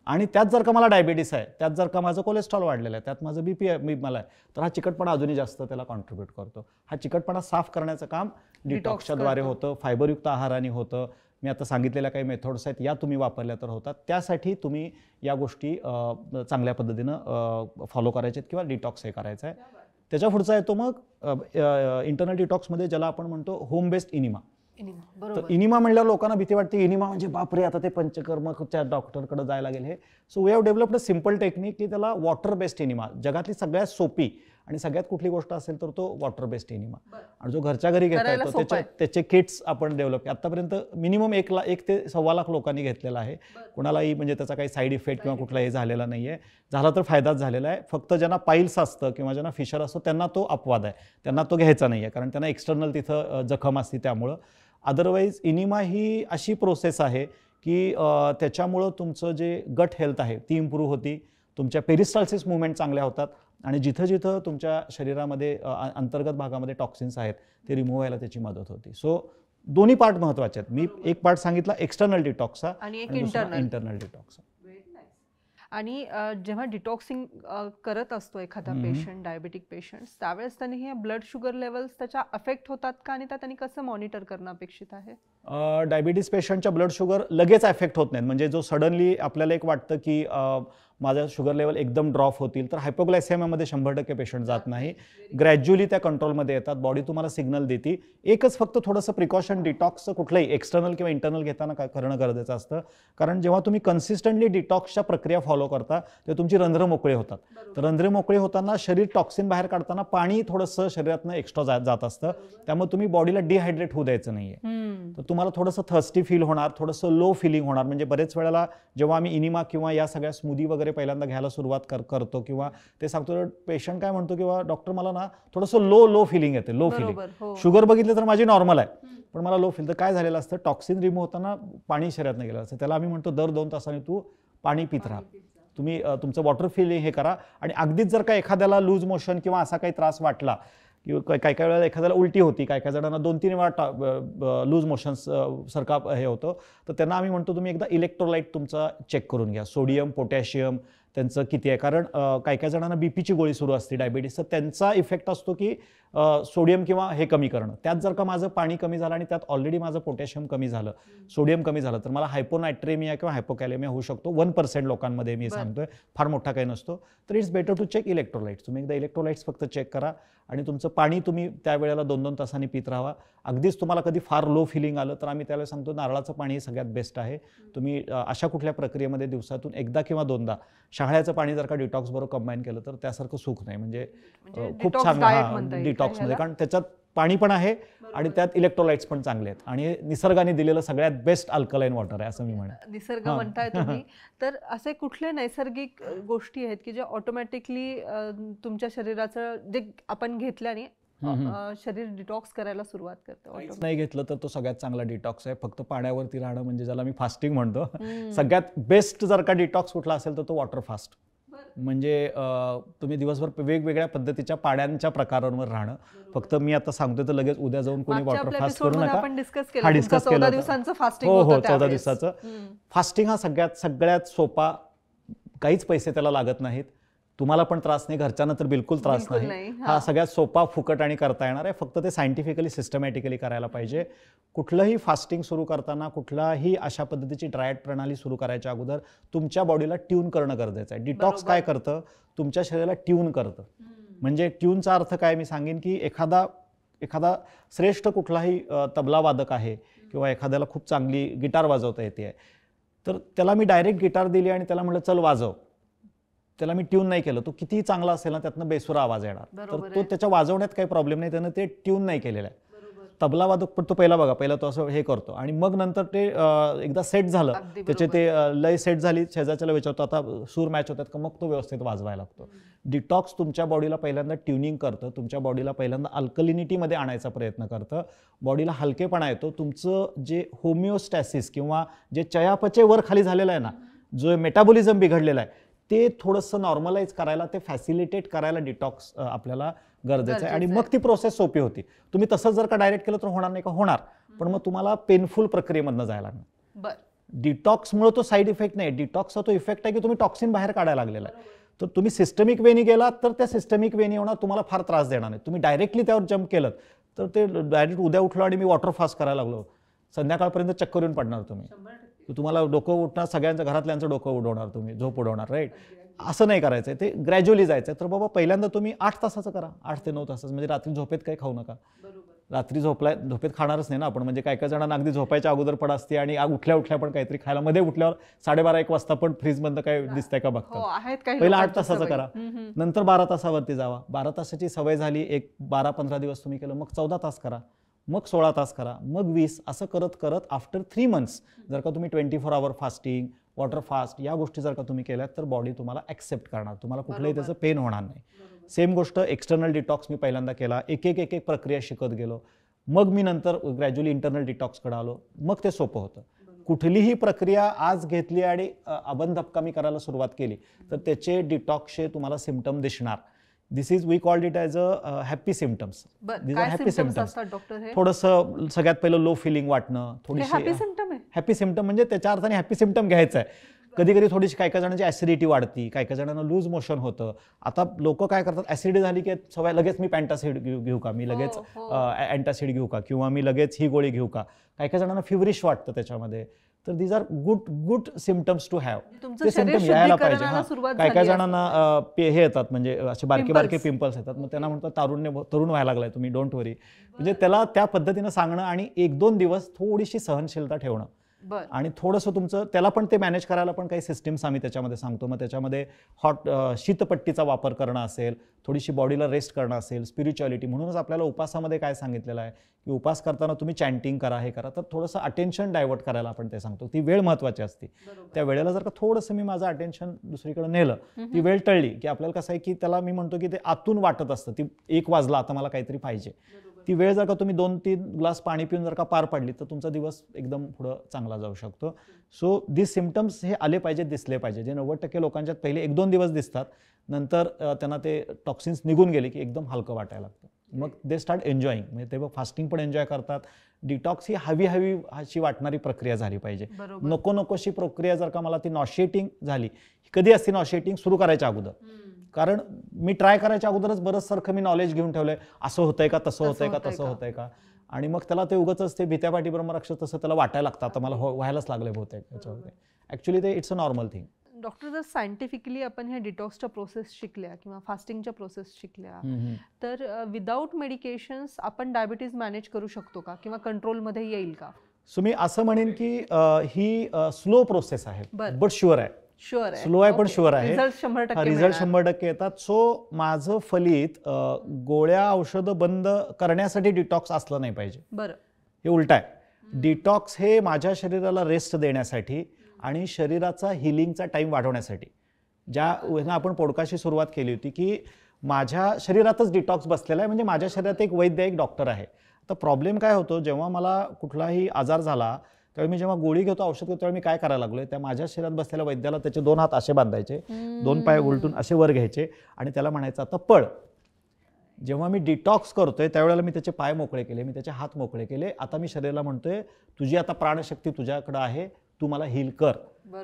आणि त्यात जर का मला डायबिटीस आहे, त्यात जर का माझं कोलेस्ट्रॉल वाढलेलं आहे, त्यात माझं बीपी मला आहे, तर हा चिकटपणा अजूनही जास्त त्याला कॉन्ट्रीब्यूट करतो. हा चिकटपणा साफ करण्याचं काम डिटॉक्सच्या द्वारे होतं, फायबरयुक्त आहाराने होतं. मी आता सांगितलेल्या काही मेथड्स आहेत, या तुम्ही वापरल्या तर होतात. त्यासाठी तुम्ही या गोष्टी चांगल्या पद्धतीनं फॉलो करायच्यात किंवा डिटॉक्स हे करायचं आहे. त्याच्या पुढचा येतो मग इंटरनल डिटॉक्समध्ये ज्याला आपण म्हणतो होम बेस्ड इनिमा. तर इनिमा म्हणल्यावर लोकांना भीती वाटते, इनिमा म्हणजे बापरे आता ते पंचकर्मच्या डॉक्टरकडे जायला लागेल हे. So we have developed a simple technique की त्याला वॉटर बेस्ड इनिमा, जगातली सगळ्यात सोपी आणि सगळ्यात कुठली गोष्ट असेल तर तो वॉटर बेस्ड इनिमा. आणि जो घरच्या घरी घेता येतो त्याचे किट्स आपण डेव्हलप, आतापर्यंत मिनिमम 1 ते 1.25 लाख लोकांनी घेतलेला आहे. कुणालाही म्हणजे त्याचा काही साईड इफेक्ट किंवा कुठलाही झालेला नाहीये, झाला तर फायदाच झालेला आहे. फक्त ज्यांना पाईल्स असतं किंवा ज्यांना फिशर असतो त्यांना तो अपवाद आहे, त्यांना तो घ्यायचा नाहीये, कारण त्यांना एक्सटर्नल तिथं जखम असते त्यामुळं. अदरवाईज इनिमा ही अशी प्रोसेस आहे की त्याच्यामुळं तुमचं जे गट हेल्थ आहे ती इम्प्रूव्ह होती, तुमच्या पेरिस्टाल्सिस मुवमेंट चांगल्या होतात आणि जिथं जिथं तुमच्या शरीरामध्ये अंतर्गत भागामध्ये टॉक्सिन्स आहेत ते रिमूव्ह व्हायला त्याची मदत होती. सो दोन्ही पार्ट महत्त्वाचे आहेत. मी एक पार्ट सांगितला एक्सटर्नल डिटॉक्सचा आणि एक दुसरा इंटरनल डिटॉक्सचा. आणि जेव्हा डिटॉक्सिंग करत असतो एखादा पेशंट, डायबेटिक पेशंट्स, त्यावेळेस त्यांनी हे ब्लड शुगर लेवल्स त्याच्या अफेक्ट होतात का आणि त्यांनी कसं मॉनिटर करणं अपेक्षित आहे? डायबिटीज पेशंटच्या ब्लड शुगर लगेच अफेक्ट होत नाहीत. म्हणजे जो सडनली आपल्याला एक वाटतं की माझा शुगर लेवल एकदम ड्रॉप होतील, तर हायपोग्लायसेमियामध्ये 100% पेशंट जात नाही. ग्रॅज्युअली त्या कंट्रोलमध्ये येतात. बॉडी तुम्हाला सिग्नल देते. एकच फक्त थोडंसं प्रिकॉशन डिटॉक्सचं कुठलंही एक्सटर्नल किंवा इंटरनल घेताना करणं गरजेचं असतं. कारण जेव्हा तुम्ही कन्सिस्टंटली डिटॉक्सच्या प्रक्रिया फॉलो करता तेव्हा तुमची रंध्र मोकळी होतात. तर रंध्रे मोकळी होताना शरीर टॉक्सिन बाहेर काढताना पाणी थोडंसं शरीरातनं एक्स्ट्रा जात असतं. त्यामुळे तुम्ही बॉडीला डिहायड्रेट होऊ द्यायचं नाहीये. तर तुम्हाला थोडंसं थर्स्टी फील होणार, थोडंसं लो फिलिंग होणार. म्हणजे बरेच वेळेला जेव्हा आम्ही इनिमा किंवा या सगळ्या स्मूदी वगैरे पहिल्यांदा घ्यायला सुरुवात करतो किंवा ते सांगतो, पेशंट काय म्हणतो किंवा डॉक्टर मला ना थोडंसं लो फिलिंग येते, लो फिलिंग. शुगर बघितलं तर माझी नॉर्मल आहे पण मला लो फील. तर काय झालेलं असतं, टॉक्सिन रिमूव्ह होताना पाणी शरीरातनं गेलं असतं. त्याला आम्ही म्हणतो दर 2 तासांनी तू पाणी पित राहा. तुम्ही तुमचं वॉटर फिलिंग हे करा. आणि अगदीच जर का एखाद्याला लूज मोशन किंवा असा काही त्रास वाटला किंवा काही वेळेला एखाद्याला उलटी होती, काही जणांना 2-3 वेळा लूज मोशन्स सारखा हे होतं, तर त्यांना आम्ही म्हणतो तुम्ही एकदा इलेक्ट्रोलाइट तुमचा चेक करून घ्या. सोडियम, पोटॅशियम त्यांचं किती आहे. कारण काही जणांना बीपीची गोळी सुरू असते डायबिटीस, तर त्यांचा इफेक्ट असतो की सोडियम किंवा हे कमी करणं. त्यात जर का माझं पाणी कमी झालं आणि त्यात ऑलरेडी माझं पोटॅशियम कमी झालं, सोडियम कमी झालं, तर मला हायपोनायट्रेमिया किंवा हायपोकॅलेमिया होऊ शकतो. 1% लोकांमध्ये मी सांगतोय, फार मोठा काही नसतो. तर it's better to check electrolytes. तुम्ही एकदा इलेक्ट्रोलाइट्स फक्त चेक करा आणि तुमचं पाणी तुम्ही त्यावेळेला 2-2 तासांनी पित राहा. अगदीच तुम्हाला कधी फार लो फिलिंग आलं तर आम्ही त्याला सांगतो नारळाचं पाणी हे सगळ्यात बेस्ट आहे. तुम्ही अशा कुठल्या प्रक्रियेमध्ये दिवसातून एकदा किंवा 2दा शहाळ्याचं पाणी जर का डिटॉक्स बरोबर कंबाईन केलं तर त्यासारखं सुख नाही. म्हणजे खूप चांगलं डिटॉक्समध्ये, कारण त्याच्यात पाणी पण आहे आणि त्यात इलेक्ट्रोलाइट्स पण चांगले आहेत आणि निसर्गाने दिलेलं सगळ्यात बेस्ट अल्कलाईन वॉटर आहे असं मी म्हणेन. निसर्ग म्हणताय तुम्ही, तर असे कुठले नैसर्गिक गोष्टी आहेत की जे ऑटोमॅटिकली तुमच्या शरीराचं जे आपण घेतल्याने शरीर डिटॉक्स करायला सुरुवात करतं? नाही घेतलं तर तो सगळ्यात चांगला डिटॉक्स आहे. फक्त पाण्यावरती राहणं, म्हणजे ज्याला मी फास्टिंग म्हणतो. सगळ्यात बेस्ट जर का डिटॉक्स कुठला असेल तर तो वॉटर फास्ट. म्हणजे तुम्ही दिवसभर वेगवेगळ्या पद्धतीच्या पाण्याच्या प्रकारांवर राहणं. फक्त मी आता सांगतोय तर लगेच उद्या जाऊन कोणी वॉटर फास्ट करू नका. हा डिस्कस केलं 14 दिवसांचं फास्टिंग. हो 14 दिवसाचं फास्टिंग हा सगळ्यात सोपा. काहीच पैसे त्याला लागत नाहीत. तुम्हाला पण त्रास नाही, घरच्यांना तर बिलकुल त्रास नाही. हा सगळ्यात सोपा, फुकट आणि करता येणार आहे. फक्त ते सायंटिफिकली सिस्टमॅटिकली करायला पाहिजे. कुठलंही फास्टिंग सुरू करताना, कुठलाही अशा पद्धतीची डाएट प्रणाली सुरू करायच्या अगोदर तुमच्या बॉडीला ट्यून करणं गरजेचं आहे. डिटॉक्स काय करतं, तुमच्या शरीराला ट्यून करतं. म्हणजे ट्यूनचा अर्थ काय मी सांगेन की एखादा श्रेष्ठ कुठलाही तबला वादक आहे किंवा एखाद्याला खूप चांगली गिटार वाजवता येते, तर त्याला मी डायरेक्ट गिटार दिली आणि त्याला म्हटलं चल वाजव, त्याला मी ट्यून नाही केलं, तो कितीही चांगला असेल ना त्यातनं बेसुरा आवाज येणार. तर तो त्याच्या वाजवण्यात काही प्रॉब्लेम नाही, त्यानं ते ट्यून नाही केलेलं आहे. तबला वादक पण तो पहिला तो असं हे करतो आणि मग नंतर ते एकदा सेट झालं, त्याचे ते लय सेट झाली, शेजारच्याला विचारतो आता सूर मॅच होतात का, मग तो व्यवस्थित वाजवायला लागतो. डिटॉक्स तुमच्या बॉडीला पहिल्यांदा ट्युनिंग करतं, तुमच्या बॉडीला पहिल्यांदा अल्कलिनिटीमध्ये आणायचा प्रयत्न करतं, बॉडीला हलकेपणा येतो. तुमचं जे होमिओस्टॅसिस किंवा जे चयापचय वर खाली झालेलं आहे ना, जो मेटाबॉलिझम बिघडलेला आहे, ते थोडंसं नॉर्मलाइज करायला, ते फॅसिलिटेट करायला डिटॉक्स आपल्याला गरजेचं आहे आणि मग ती प्रोसेस सोपी होती. तुम्ही तसंच जर का डायरेक्ट केलं तर होणार नाही का? होणार, पण मग तुम्हाला पेनफुल प्रक्रियेमधनं जायला लागणार. डिटॉक्समुळे तो साईड इफेक्ट नाही, डिटॉक्सचा तो इफेक्ट आहे की तुम्ही टॉक्सिन बाहेर काढायला लागलेला आहे. तर तुम्ही सिस्टमिक वेनी गेलात तर त्या सिस्टमिक वेनी होणार, तुम्हाला फार त्रास देणार नाही. तुम्ही डायरेक्टली त्यावर जम्प केलं तर ते डायरेक्ट उद्या उठलो आणि मी वॉटर फास्ट करायला लागलो, संध्याकाळपर्यंत चक्कर येऊन पडणार तुम्ही. तुम्हाला डोकं उठणार, सगळ्यांचं घरातल्यांचं डोकं उडवणार, तुम्ही झोप उडवणार, राईट? असं नाही करायचं, ते ग्रॅज्युअली जायचं. तर बाबा पहिल्यांदा तुम्ही 8 तासाचं करा, 8 ते 9 तासाचं. म्हणजे रात्री झोपेत काही खाऊ नका. रात्री झोपेत खाणारच नाही ना आपण. म्हणजे काही जणांना अगदी झोपायच्या अगोदर पण असते आणि उठल्या पण काहीतरी खायला, मध्ये उठल्यावर 12:30-1 वाजता पण फ्रीजमधनं काय दिसतंय का बघतात. पहिला 8 तासाचं करा, नंतर 12 तासावरती जावा. 12 तासाची सवय झाली, एक 12-15 दिवस तुम्ही केलं, मग 14 तास करा, मग 16 तास करा, मग 20. असं करत करत आफ्टर 3 मंथ्स जर का तुम्ही 24 आवर फास्टिंग, वॉटर फास्ट या गोष्टी जर का तुम्ही केल्यात तर बॉडी तुम्हाला ॲक्सेप्ट करणार, तुम्हाला कुठलंही त्याचं पेन होणार नाही. सेम गोष्ट एक्सटर्नल डिटॉक्स मी पहिल्यांदा केला, एक प्रक्रिया शिकत गेलो, मग मी नंतर ग्रॅज्युअली इंटरनल डिटॉक्सकडे आलो, मग ते सोपं होतं. कुठलीही प्रक्रिया आज घेतली आणि अबंधपकामी करायला सुरुवात केली तर त्याचे डिटॉक्सचे तुम्हाला सिम्पटम दिसणार. This is we called it as a happy symptoms. These are happy symptoms. थोडंसं सगळ्यात पहिलं लो फिलिंग वाटणं, थोडीशी हॅपी सिम्पटम म्हणजे त्याच्या अर्थाने हॅपी सिम्पटम घ्यायचा आहे. कधी कधी थोडीशी काही काही जणांची ॲसिडिटी वाढती, काही काही जणांना लूज मोशन होतं. आता लोक काय करतात, ॲसिडिटी झाली की सवय लगेच मी पॅन्टासिड घेऊ का, मी लगेच अँटासिड घेऊ का, किंवा मी लगेच ही गोळी घेऊ का. काही काही जणांना फिवरिश वाटतं त्याच्यामध्ये. तर these are good symptoms to have. ते सिम्पटम यायला पाहिजे. काही काही जणांना हे येतात म्हणजे असे बारके बारके पिंपल्स येतात, मग त्यांना म्हणतात तरुण व्हायला लागलाय तुम्ही, डोंट वरी. म्हणजे त्याला त्या पद्धतीनं सांगणं आणि 1-2 दिवस थोडीशी सहनशीलता ठेवणं आणि थोडंसं तुमचं त्याला पण ते मॅनेज करायला पण काही सिस्टीम्स आम्ही त्याच्यामध्ये सांगतो. मग त्याच्यामध्ये शीतपट्टीचा वापर करणं असेल, थोडीशी बॉडीला रेस्ट करणं असेल, स्पिरिच्युअलिटी. म्हणूनच आपल्याला उपासामध्ये काय सांगितलेलं आहे की उपास करताना तुम्ही चॅन्टिंग करा, हे करा. तर थोडंसं अटेन्शन डायव्हर्ट करायला आपण ते सांगतो. ती वेळ महत्त्वाची असते. त्या वेळेला जर का थोडंसं मी माझं अटेन्शन दुसरीकडे नेलं, ती वेळ टळली की आपल्याला कसं आहे की त्याला मी म्हणतो की ते आतून वाटत असतं, ती 1 वाजला आता मला काहीतरी पाहिजे. ती वेळ जर का तुम्ही 2-3 ग्लास पाणी पिऊन जर का पार पाडली तर तुमचा दिवस एकदम पुढं चांगला जाऊ शकतो. सो दिस सिम्पटम्स हे आले पाहिजेत, दिसले पाहिजे. जे 90% लोकांच्यात पहिले 1-2 दिवस दिसतात, नंतर त्यांना ते टॉक्सिन्स निघून गेले की एकदम हलकं वाटायला लागतं. मग दे स्टार्ट एन्जॉईंग. म्हणजे ते फास्टिंग पण एन्जॉय करतात. डिटॉक्स ही हवी अशी वाटणारी प्रक्रिया झाली पाहिजे. नकोशी प्रक्रिया जर का मला ती नॉशिएटिंग झाली. कधी असते नॉशिएटिंग? सुरू करायच्या अगोदर. कारण मी ट्राय करायच्या अगोदरच बरंच सारखं मी नॉलेज घेऊन ठेवलंय, असं होतंय का, तसं होतंय का, तसं होतंय का. आणि मग त्याला ते उगाचच ते भीत्यापाठी ब्रह्मरक्ष तसं त्याला वाटायला लागतं, आता मला व्हायलाच लागलंय बहुतेक त्याच्यावर. ऍक्च्युली ते it's a normal thing. Doctor, जर सायंटिफिकली आपण ह्या डिटॉक्सच्या प्रोसेस शिकल्या किंवा फास्टिंगच्या प्रोसेस शिकल्या तर विदाऊट मेडिकेशन्स आपण डायबिटीज मॅनेज करू शकतो का किंवा कंट्रोलमध्ये येईल का? सो मी असं म्हणेन की ही स्लो प्रोसेस आहे, बट शुअर आहे. स्लो आहे पण शुअर आहे. रिझल्ट 100% येतात. सो माझं फलित गोळ्या औषधं बंद करण्यासाठी डिटॉक्स असलं नाही पाहिजे. बरं, हे उलट आहे. डिटॉक्स हे माझ्या शरीराला रेस्ट देण्यासाठी आणि शरीराचा हिलिंगचा टाइम वाढवण्यासाठी. ज्या आपण पॉडकास्टची सुरुवात केली होती की माझ्या शरीरातच डिटॉक्स बसलेला आहे, म्हणजे माझ्या शरीरात एक वैद्य, एक डॉक्टर आहे. तर प्रॉब्लेम काय होतो, जेव्हा मला कुठलाही आजार झाला त्यावेळी मी जेव्हा गोळी घेतो, औषध घेतो, त्यावेळी मी काय करायला लागलोय, त्या माझ्या शरीरात बसलेल्या वैद्याला त्याचे 2 हात असे बांधायचे, 2 पाय उलटून असे वर घ्यायचे आणि त्याला म्हणायचं आता पळ. जेव्हा मी डिटॉक्स करतोय त्यावेळेला मी त्याचे पाय मोकळे केले, मी त्याचे हात मोकळे केले. आता मी शरीराला म्हणतोय तुझी आता प्राणशक्ती तुझ्याकडे आहे, तू मला हील कर.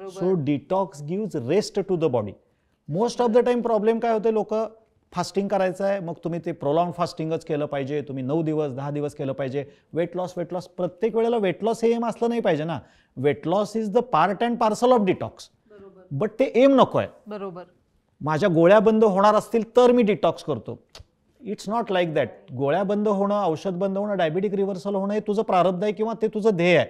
So detox gives rest to the body. Most of the time problem काय होते, लोक फास्टिंग करायचं आहे, मग तुम्ही ते प्रोलॉंग फास्टिंगच केलं पाहिजे, तुम्ही 9 दिवस 10 दिवस केलं पाहिजे. वेट लॉस प्रत्येक वेळेला वेट लॉस हे एम असलं नाही पाहिजे ना. Weight loss is the part and parcel of detox, but ते एम नको आहे. बरोबर. माझ्या गोळ्या बंद होणार असतील तर मी डिटॉक्स करतो. It's not like that. गोळ्या बंद होणं, औषध बंद होणं, डायबिटिक रिव्हर्सल होणं हे तुझं प्रारब्ध आहे किंवा ते तुझं ध्येय आहे.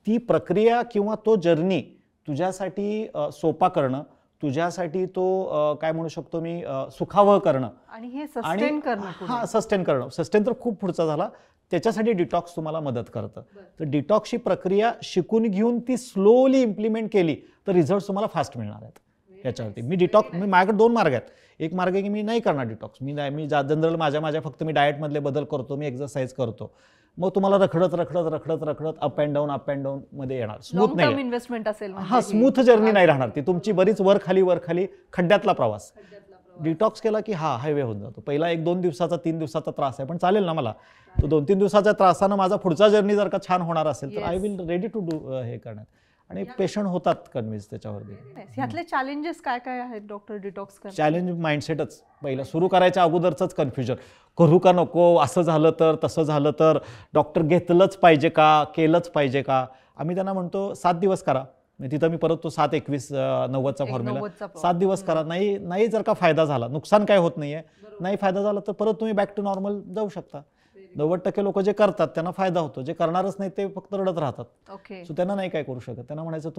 ती प्रक्रिया किंवा तो जर्नी तुझ्यासाठी सोपा करणं, तुझ्यासाठी तो काय म्हणू शकतो मी सुखावह करणं आणि हे सस्टेन करणं. हा, सस्टेन करणं. सस्टेन तर खूप पुढचा झाला. त्याच्यासाठी डिटॉक्स तुम्हाला मदत करतं. तर डिटॉक्सची प्रक्रिया शिकून घेऊन ती स्लोली इम्प्लिमेंट केली तर रिझल्ट तुम्हाला फास्ट मिळणार आहेत याच्यावरती. माझ्याकडे 2 मार्ग आहेत. एक मार्ग आहे की मी नाही करणार डिटॉक्स, मी जनरल माझ्या फक्त मी डाएटमधले बदल करतो, मी एक्सरसाइज करतो. मग तुम्हाला रखडत अप अँड डाऊन मध्ये येणार. स्मूथ नाही, इन्व्हेस्टमेंट असेल. हा, स्मूथ जर्नी नाही राहणार. ती तुमची बरीच वर खाली खड्ड्यातला प्रवास. डिटॉक्स केला की हायवे होऊन जातो. पहिला 1-2 दिवसाचा 3 दिवसाचा त्रास आहे, पण चालेल ना मला. तो 2-3 दिवसाच्या त्रासानं माझा पुढचा जर्नी जर का छान होणार असेल तर I will ready to do हे करण्यात. आणि पेशंट होतात कन्व्हिन्स त्याच्यावरती. ह्यातले चॅलेंजेस काय काय आहेत डॉक्टर डिटॉक्स करण्यात? चॅलेंज माइंडसेटच. पहिला सुरू करायच्या अगोदरच कन्फ्युजन, करू का नको, असं झालं तर, तसं झालं तर, डॉक्टर घेतलंच पाहिजे का, केलंच पाहिजे का. आम्ही त्यांना म्हणतो 7 दिवस करा. तिथं मी परत तो 7-21-90चा फॉर्म्युला, 7 दिवस करा. नाही जर का फायदा झाला, नुकसान काय होत नाहीये, नाही फायदा झाला तर परत तुम्ही बॅक टू नॉर्मल जाऊ शकता. 90% लोक जे करतात त्यांना फायदा होतो, जे करणारच नाही ते फक्त रडत राहतात. सो त्यांना नाही काय करू शकत. त्यांना म्हणायचं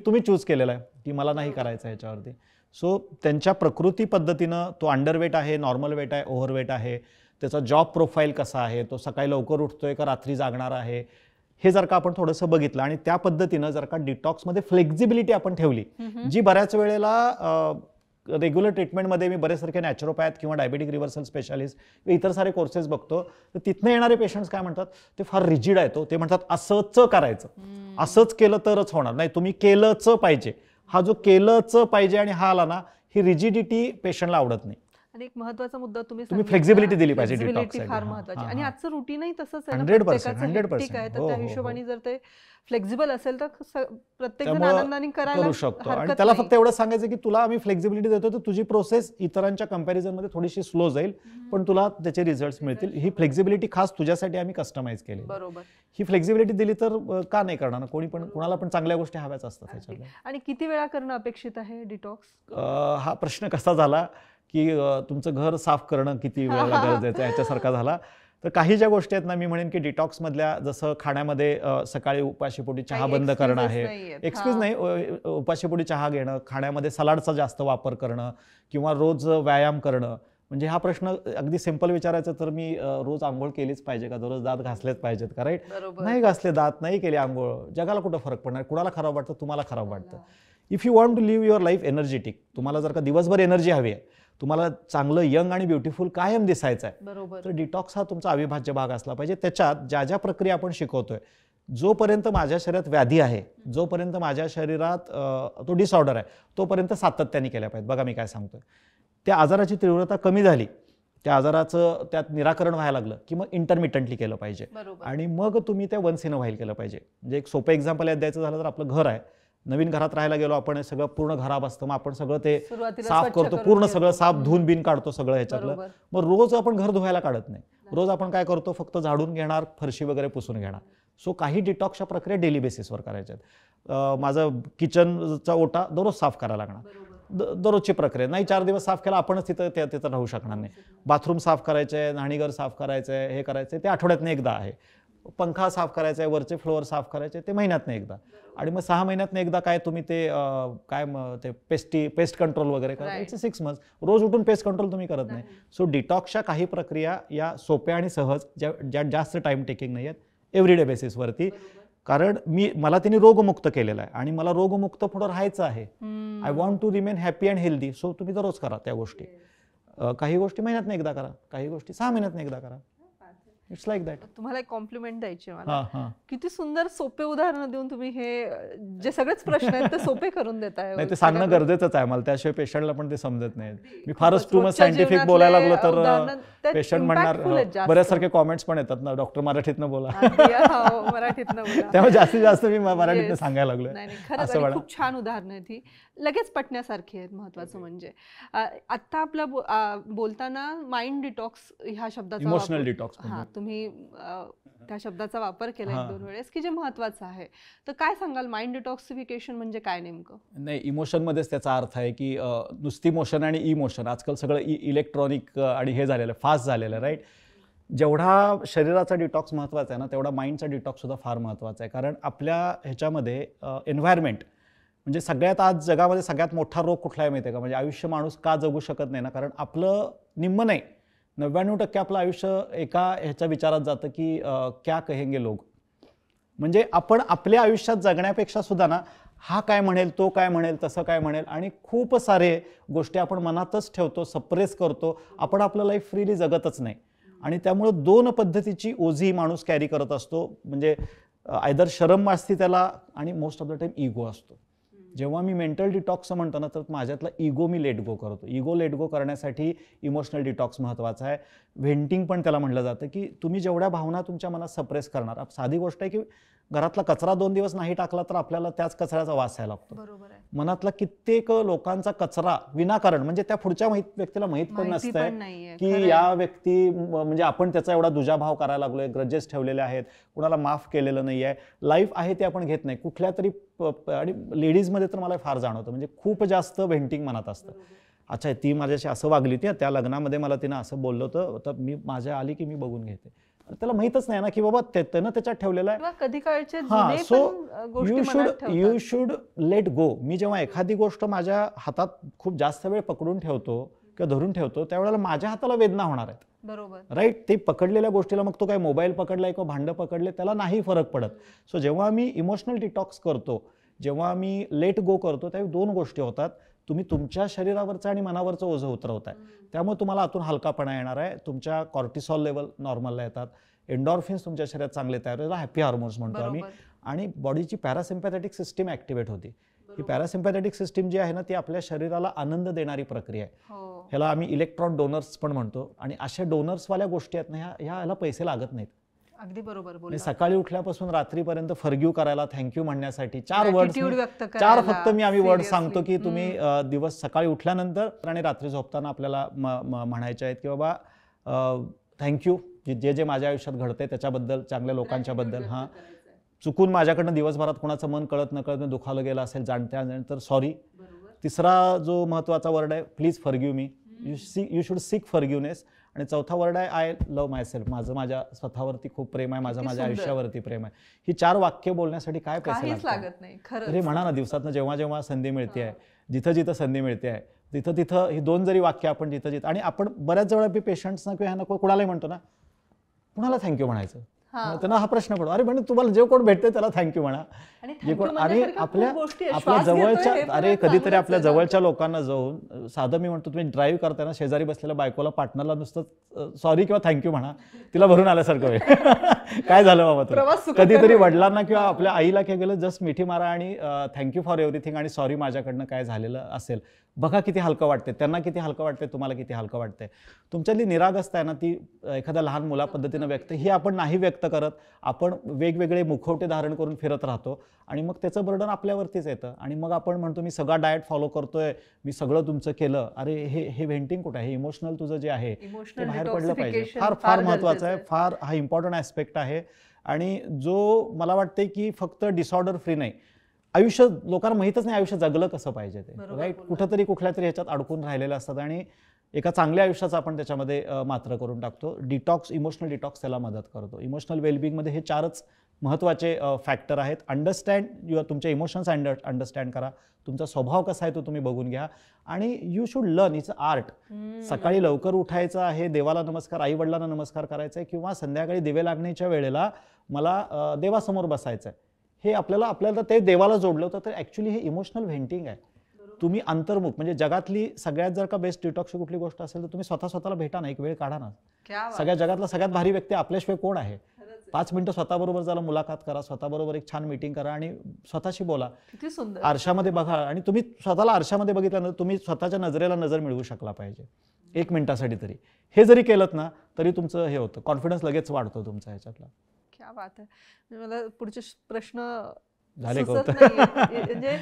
तुम्ही चूज केलेला आहे की मला नाही करायचं ह्याच्यावरती. सो त्यांच्या प्रकृती पद्धतीनं तो अंडरवेट आहे, नॉर्मल वेट आहे, ओव्हरवेट आहे, त्याचा जॉब प्रोफाईल कसा आहे, तो सकाळी लवकर उठतोय का रात्री जागणार आहे, हे जर का आपण थोडंसं बघितलं आणि त्या पद्धतीनं जर का डिटॉक्समध्ये फ्लेक्झिबिलिटी आपण ठेवली, जी बऱ्याच वेळेला रेग्युलर ट्रीटमेंटमध्ये मी बरेचसारखे नॅचरोपॅथ किंवा डायबेटिक रिव्हर्सल स्पेशालिस्ट इतर सारे कोर्सेस बघतो, तर तिथनं येणारे पेशंट्स काय म्हणतात, ते फार रिजिड आहेत. ते म्हणतात असंच करायचं. असंच केलं तरच होणार नाही, तुम्ही केलंच पाहिजे. हा जो केलंच पाहिजे आणि हा आला ना, ही रिजिडिटी पेशंटला आवडत नाही. आणि एक महत्त्वाचा मुद्दा तुम्ही फ्लेक्सिबिलिटी दिली पाहिजे. फ्लेक्सिबिलिटी फार महत्त्वाची. आणि आजचं रुटीनही तसंच आहे ना, 100% प्रत्येकाचं 100%. हेक्टिक आहे, तर हो, त्या हो, हो. हिशोबाने जर ते फ्लेक्झिबल असेल तर प्रत्येक जण त्यामुळं आनंदाने करायला करू शकतो. आणि हरकत त्याला नाही. फक्त एवढं सांगायचं की तुला आम्ही फ्लेक्सिबिलिटी देतो, तर तुझी प्रोसेस इतरांच्या कंपॅरिझन मध्ये थोडीशी स्लो जाईल, पण तुला त्याचे रिझल्ट मिळतील. ही फ्लेक्सिबिलिटी खास तुझ्यासाठी आम्ही कस्टमाइज केली. बरोबर. ही फ्लेक्सिबिलिटी दिली तर का नाही करणार? कोणाला पण चांगल्या गोष्टी हव्याच असतात त्याच्यात. आणि किती वेळा करणं अपेक्षित आहे डिटॉक्स? हा प्रश्न कसा झाला की तुमचं घर साफ करणं किती वेळेला गरजेचं आहे ह्याच्यासारखा झाला. तर काही ज्या गोष्टी आहेत ना, मी म्हणेन की डिटॉक्स मधल्या, जसं खाण्यामध्ये सकाळी उपाशीपोटी चहा बंद करणं आहे. एक्सक्यूज नाही, उपाशीपोटी चहा घेणं, खाण्यामध्ये सलाडचा जास्त वापर करणं, किंवा रोज व्यायाम करणं. म्हणजे हा प्रश्न अगदी सिंपल विचारायचा तर मी रोज आंघोळ केलीच पाहिजे का, दररोज दात घासलेच पाहिजेत का, राईट? नाही घासले दात, नाही केली आंघोळ, जगाला कुठं फरक पडणार? कुणाला खराब वाटतं? तुम्हाला खराब वाटतं. If you want to live your life energetic, तुम्हाला जर का दिवसभर एनर्जी हवी आहे, तुम्हाला चांगलं यंग आणि ब्युटिफुल कायम दिसायचं आहे, तर डिटॉक्स हा तुमचा अविभाज्य भाग असला पाहिजे. त्याच्यात ज्या ज्या प्रक्रिया आपण शिकवतोय, जोपर्यंत माझ्या शरीरात व्याधी आहे, जोपर्यंत माझ्या शरीरात तो डिसऑर्डर आहे, तोपर्यंत सातत्याने केल्या पाहिजेत. बघा मी काय सांगतोय, त्या आजाराची तीव्रता कमी झाली, त्या आजाराचं त्यात निराकरण व्हायला लागलं की मग इंटरमिटंटली केलं पाहिजे. आणि मग तुम्ही ते वन्स इन अ व्हाईल केलं पाहिजे. म्हणजे एक सोपं एक्झाम्पल यात द्यायचं झालं तर, आपलं घर आहे, नवीन घरात राहायला गेलो आपण, सगळं पूर्ण खराब असतं, मग आपण सगळं ते साफ करतो, पूर्ण सगळं साफ धुवून बिन काढतो सगळं ह्याच्यातलं. मग रोज आपण घर धुवायला काढत नाही, रोज आपण काय करतो, फक्त झाडून घेणार, फरशी वगैरे पुसून घेणार. सो काही डिटॉक्सच्या प्रक्रिया डेली बेसिसवर करायच्या आहेत. माझं किचनचा ओटा दररोज साफ करायला लागणार, दररोजची प्रक्रिया नाही. 4 दिवस साफ केला आपणच तिथं राहू शकणार नाही. बाथरूम साफ करायचं आहे, न्हाणीघर साफ करायचं आहे, हे करायचं आहे, ते आठवड्यातनं एकदा आहे. पंखा साफ करायचा आहे, वरचे फ्लोअर साफ करायचे, ते महिन्यातनं एकदा. आणि मग 6 महिन्यातनं एकदा काय तुम्ही ते पेस्ट कंट्रोल वगैरे करा. It's 6 months. रोज उठून पेस्ट कंट्रोल तुम्ही करत नाही. सो डिटॉक्सच्या काही प्रक्रिया या सोप्या आणि सहज, ज्या जास्त टाइम टेकिंग नाही आहेत, एव्हरीडे बेसिसवरती. कारण मला त्यांनी रोगमुक्त केलेलं आहे आणि मला रोगमुक्त पुढे राहायचं आहे. I want to remain happy and healthy. So तुम्ही दररोज करा त्या गोष्टी. काही गोष्टी महिन्यातनं एकदा करा, काही गोष्टी 6 महिन्यातनं एकदा करा. It's like that. तुम्हाला एक कॉम्प्लिमेंट द्यायची मला. किती सुंदर सोपे उदाहरणं देऊन तुम्ही हे जे सगळेच प्रश्न आहेत ते सोपे करून देताय. नाही, ते सांगणं गरजेचंच आहे मला, त्याशिवाय पेशंटला पण ते समजत नाही. मी फारच टू मच सायंटिफिक बोलायला लागलो तर पेशंट म्हणणार. बऱ्याचसारखे कॉमेंट्स पण येतात ना, डॉक्टर मराठीतनं बोला. मराठीतनं बोला. त्यामुळे जास्तीत जास्त मी मराठीतनं सांगायला लागलोय. खरंच खूप छान उदाहरणं आहेत ही, लगेच पटण्यासारखी आहेत. महत्वाचं म्हणजे आता आपलं बोलताना माइंड डिटॉक्स ह्या शब्दाचा, इमोशनल डिटॉक्स, तुम्ही त्या शब्दाचा वापर केला 1-2 वेळेस, की जे महत्वाचं आहे. तर काय सांगाल, माइंड डिटॉक्सिफिकेशन म्हणजे काय नेमकं? नाही, इमोशन मध्येच त्याचा अर्थ आहे की नुसती मोशन आणि इमोशन. आजकाल सगळं इलेक्ट्रॉनिक आणि हे झालेलं, फास्ट झालेलं, राईट? जेवढा शरीराचा डिटॉक्स महत्वाचा आहे ना, तेवढा माइंडचा डिटॉक्स सुद्धा फार महत्वाचा आहे. कारण आपल्या ह्याच्यामध्ये एन्व्हायरमेंट म्हणजे सगळ्यात, आज जगामध्ये सगळ्यात मोठा रोग कुठला आहे माहिती आहे का? म्हणजे आयुष्य माणूस का जगू शकत नाही ना, कारण आपलं निम्म नाही, 99% आपलं आयुष्य एका ह्याच्या विचारात जातं की क्या कहेंगे लोग. म्हणजे आपण आपल्या आयुष्यात जगण्यापेक्षा सुद्धा ना, हा काय म्हणेल, तो काय म्हणेल, तसं काय म्हणेल, आणि खूप सारे गोष्टी आपण मनातच ठेवतो, सप्रेस करतो. आपण आपलं लाईफ फ्रीली जगतच नाही. आणि त्यामुळं 2 पद्धतीची ओझी माणूस कॅरी करत असतो. म्हणजे आयदर शरम असते त्याला, आणि most of the time ego असतो. जेव्हा मी मेंटल डिटॉक्स म्हणतो ना, तर माझ्यातला इगो मी लेट गो करतो. इगो लेट गो करण्यासाठी इमोशनल डिटॉक्स महत्त्वाचा आहे. व्हेंटिंग पण त्याला म्हटलं जातं, की तुम्ही जेवढ्या भावना तुमच्या मनात सप्रेस करणार. साधी गोष्ट आहे की घरातला कचरा 2 दिवस नाही टाकला तर आपल्याला त्याच कचऱ्याचा वास यायला लागतो. बरोबर आहे. मनातला कित्येक लोकांचा कचरा विनाकारण, म्हणजे त्या पुढच्या व्यक्तीला माहित पण नसतंय की या व्यक्ती, म्हणजे आपण त्याचा एवढा दुजाभाव करायला लागलोय, ग्रजेस ठेवलेले आहेत, कुणाला माफ केलेलं नाही आहे. लाईफ आहे ते आपण घेत नाही कुठल्या तरी. आणि लेडीजमध्ये तर मला फार जाणवतं, म्हणजे खूप जास्त व्हेंटिंग मनात असतं. अच्छा, ती माझ्याशी असं वागली, त्या लग्नामध्ये मला तिनं असं बोललं होतं, तर मी माझ्या आली की मी बघून घेते. त्याला माहितच नाही ना की बाबा त्यानं त्याच्यात ठेवलेलं आहे. कधी काळचे यू शुड लेट गो. मी जेव्हा एखादी गोष्ट माझ्या हातात खूप जास्त वेळ पकडून ठेवतो किंवा धरून ठेवतो, त्यावेळेला माझ्या हाताला वेदना होणार आहेत. बरोबर, राईट? ते पकडलेल्या गोष्टीला, मग तो काय मोबाईल पकडलाय किंवा भांडं पकडले, त्याला नाही फरक पडत. सो जेव्हा मी इमोशनल डिटॉक्स करतो, जेव्हा मी लेट गो करतो, त्यावेळी 2 गोष्टी होतात. तुम्ही तुमच्या शरीरावरचं आणि मनावरचं ओझं उतरवताय, त्यामुळे तुम्हाला आतून हलकापणा येणार आहे. तुमच्या कॉर्टिसॉल लेवल नॉर्मलला येतात. एंडॉर्फिन्स तुमच्या शरीरात चांगले तयार होतात, हॅपी हार्मोन्स म्हणतो आम्ही, आणि बॉडीची पॅरासिम्पॅथेटिक सिस्टीम ऍक्टिव्हेट होती. ही पॅरासिम्पॅथेटिक सिस्टीम जी आहे ना ती आपल्या शरीराला आनंद देणारी प्रक्रिया आहे. ह्याला आम्ही इलेक्ट्रॉन डोनर्स पण म्हणतो, आणि अशा डोनर्सवाल्या गोष्टी आहेत ना ह्याला पैसे लागत नाहीत. अगदी बरोबर बोलला. सकाळी उठल्यापासून रात्रीपर्यंत फॉरगिव्ह करायला, थँक्यू म्हणण्यासाठी 4 वर्ड्स, 4 फक्त मी आम्ही वर्ड सांगतो की तुम्ही दिवस सकाळी उठल्यानंतर आणि रात्री झोपताना आपल्याला म्हणायचे आहेत की बाबा थँक्यू, जे माझ्या आयुष्यात घडतंय त्याच्याबद्दल, चांगल्या लोकांच्या बद्दल. हां, चुकून माझ्याकडनं दिवसभरात कोणाचं मन कळत नकळत दुखावलं गेलं असेल जाणत्या तर सॉरी. तिसरा जो महत्त्वाचा वर्ड आहे, please forgive me, you should seek forgiveness. आणि चौथा वर्ड आहे, आय लव्ह माय सेल्फ, माझ्या स्वतःवरती खूप प्रेम आहे, माझ्या आयुष्यावरती प्रेम आहे. ही 4 वाक्य बोलण्यासाठी काय पैसे लागत नाही. अरे म्हणा ना, दिवसातनं जेव्हा संधी मिळते आहे, जिथं संधी मिळते आहे, तिथं ही 2 जरी वाक्य आपण जिथं, आणि आपण बऱ्याच वेळा पेशंट्सना किंवा ह्यांना कुणालाही म्हणतो ना, कुणाला थँक्यू म्हणायचं, त्यांना हा प्रश्न पडतो. अरे म्हणजे तुम्हाला जे कोण भेटते त्याला थँक्यू म्हणा. जे कोण, आणि आपल्या जवळच्या, अरे कधीतरी आपल्या जवळच्या लोकांना जाऊन साधं मी म्हणतो, तुम्ही ड्राईव्ह करताना शेजारी बसलेल्या बायकोला, पार्टनरला नुसतं सॉरी किंवा थँक्यू म्हणा, तिला भरून आल्यासारखं होईल. काय झालं बाबा तुला. कधीतरी वडिलांना किंवा आपल्या आईला काय गेलं, जस्ट मिठी मारा आणि थँक्यू फॉर एव्हरीथिंग आणि सॉरी माझ्याकडनं काय झालेलं असेल. बघा किती हलकं वाटते, त्यांना किती हलकं वाटते, तुम्हाला किती हलकं वाटतंय. तुमच्यातली निरागसता आहे ना ती एखाद्या लहान मुला पद्धतीनं व्यक्त, ही आपण नाही व्यक्त करत. आपण वेगवेगळे मुखवटे धारण करून फिरत राहतो आणि मग त्याचं बर्डन आपल्यावरतीच येतं. आणि मग आपण म्हणतो मी सगळा डाएट फॉलो करतोय, मी सगळं तुमचं केलं. अरे हे व्हेंटिंग कुठं आहे, हे इमोशनल तुझं जे आहे ते बाहेर पडलं पाहिजे. फार महत्त्वाचं आहे, फार हा इम्पॉर्टंट ॲस्पेक्ट आहे. आणि जो मला वाटते की फक्त डिसऑर्डर फ्री नाही, आयुष्य लोकांना माहीतच नाही आयुष्य जगलं कसं पाहिजे ते, राईट. कुठंतरी कुठल्या तरी ह्याच्यात अडकून राहिलेले असतात आणि एका चांगल्या आयुष्याचा आपण त्याच्यामध्ये मात्र करून टाकतो. डिटॉक्स, इमोशनल डिटॉक्स त्याला मदत करतो. इमोशनल वेलबिंगमध्ये हे 4च महत्त्वाचे फॅक्टर आहेत. अंडरस्टँड तुमचे इमोशन्स अंडरस्टँड करा, तुमचा स्वभाव कसा आहे तो तुम्ही बघून घ्या, आणि you should learn, it's art. सकाळी लवकर उठायचं आहे, देवाला नमस्कार, आई वडिलांना नमस्कार करायचा आहे, किंवा संध्याकाळी दिवे लागण्याच्या वेळेला मला देवासमोर बसायचं आहे. हे आपल्याला ते देवाला जोडलं होतं, तर ॲक्च्युली हे इमोशनल व्हेंटिंग आहे. तुम्ही अंतर्मुख, म्हणजे जगातली सगळ्यात जर का बेस्ट डिटॉक्स कुठली गोष्ट असेल तर तुम्ही स्वतःला भेटा ना, एक वेळ काढा ना. सगळ्या जगातला सगळ्यात भारी व्यक्ती आपल्याशिवाय कोण आहे. 5 मिनिटं स्वतःबरोबर जरा मुलाखत करा, स्वतःबरोबर एक छान मीटिंग करा आणि स्वतःशी बोला. किती सुंदर. आरशामध्ये बघा, आणि तुम्ही स्वतःला आरशामध्ये बघितल्यानंतर तुम्ही स्वतःच्या नजरेला नजर मिळवू शकला पाहिजे 1 मिनिटासाठी तरी. हे जरी केलं ना तरी तुमचं हे होतं, कॉन्फिडन्स लगेच वाढतो तुमचा ह्याच्यातला. क्या बात आहे. मला पुढचे प्रश्न झाले का? म्हणजे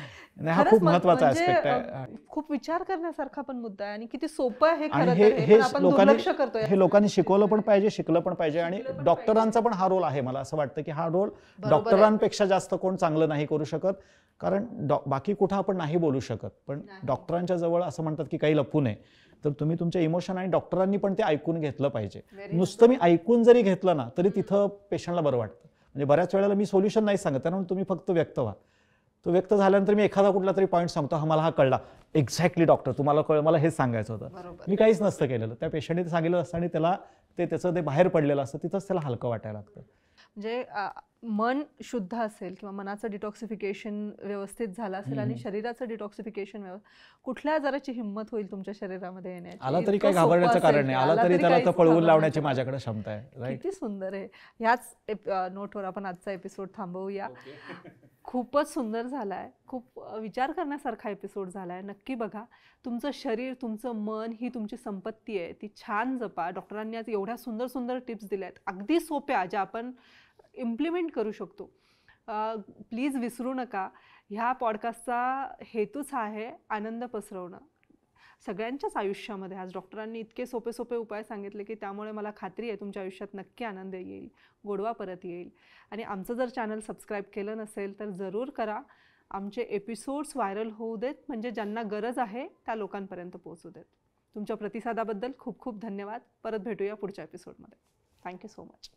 हा खूप महत्त्वाचा ऍस्पेक्ट आहे, खूप विचार करण्यासारखा पण मुद्दा आहे आणि किती सोपं आहे खरं तर. हे लोकांनी शिकवलं पण पाहिजे, शिकलं पण पाहिजे. आणि डॉक्टरांचा पण हा रोल आहे. मला असं वाटतं की हा रोल डॉक्टरांपेक्षा जास्त कोण चांगलं नाही करू शकत, कारण बाकी कुठं आपण नाही बोलू शकत, पण डॉक्टरांच्या जवळ असं म्हणतात की काही लपू नये. तर तुम्ही तुमचे इमोशन, आणि डॉक्टरांनी पण ते ऐकून घेतलं पाहिजे. नुसतं मी ऐकून जरी घेतलं ना तरी तिथं पेशंटला बरं वाटतं. म्हणजे बऱ्याच वेळेला मी सोल्युशन नाही सांगत, त्यामुळे तुम्ही फक्त व्यक्त व्हा. तो व्यक्त झाल्यानंतर मी एखादा कुठला तरी पॉईंट सांगतो, हा मला हा कळला, एक्झॅक्टली डॉक्टर तुम्हाला कळलं, मला हेच सांगायचं होतं. मी काहीच नसतं केलेलं, त्या पेशंटने ते सांगितलं असतं आणि त्याला त्याचं ते बाहेर पडलेलं असतं, तिथंच त्याला हलकं वाटायला लागतं. म्हणजे मन शुद्ध असेल किंवा मनाचं डिटॉक्सिफिकेशन व्यवस्थित झालं असेल आणि शरीराचं डिटॉक्सिफिकेशन कुठल्या आजाराची हिंमत होईल तुमच्या शरीरामध्ये येण्याची. आला तरी काही घाबरण्याचं कारण नाही, आला तरी त्याला तर पळवून लावण्याची माझ्याकडे क्षमता आहे. किती सुंदर आहे. ह्याच नोटवर आपण आजचा एपिसोड थांबवूया. खूपच सुंदर झालाय, खूप विचार करण्यासारखा एपिसोड झालाय. नक्की बघा. तुमचं शरीर, तुमचं मन ही तुमची संपत्ती आहे, ती छान जपा. डॉक्टरांनी आज एवढ्या सुंदर सुंदर टिप्स दिल्या आहेत, अगदी सोप्या, ज्या आपण इम्प्लिमेंट करू शकतो. प्लीज विसरू नका, ह्या पॉडकास्टचा हेतूच हा आहे आनंद पसरवणं सगळ्यांच्याच आयुष्यामध्ये. आज डॉक्टरांनी इतके सोपे सोपे उपाय सांगितले की त्यामुळे मला खात्री आहे तुमच्या आयुष्यात नक्की आनंद येईल, गोडवा परत येईल. आणि आमचं जर चॅनल सबस्क्राईब केलं नसेल तर जरूर करा. आमचे एपिसोड्स व्हायरल होऊ देत, म्हणजे ज्यांना गरज आहे त्या लोकांपर्यंत पोहोचू देत. तुमच्या प्रतिसादाबद्दल खूप खूप धन्यवाद. परत भेटूया पुढच्या एपिसोडमध्ये. Thank you so much.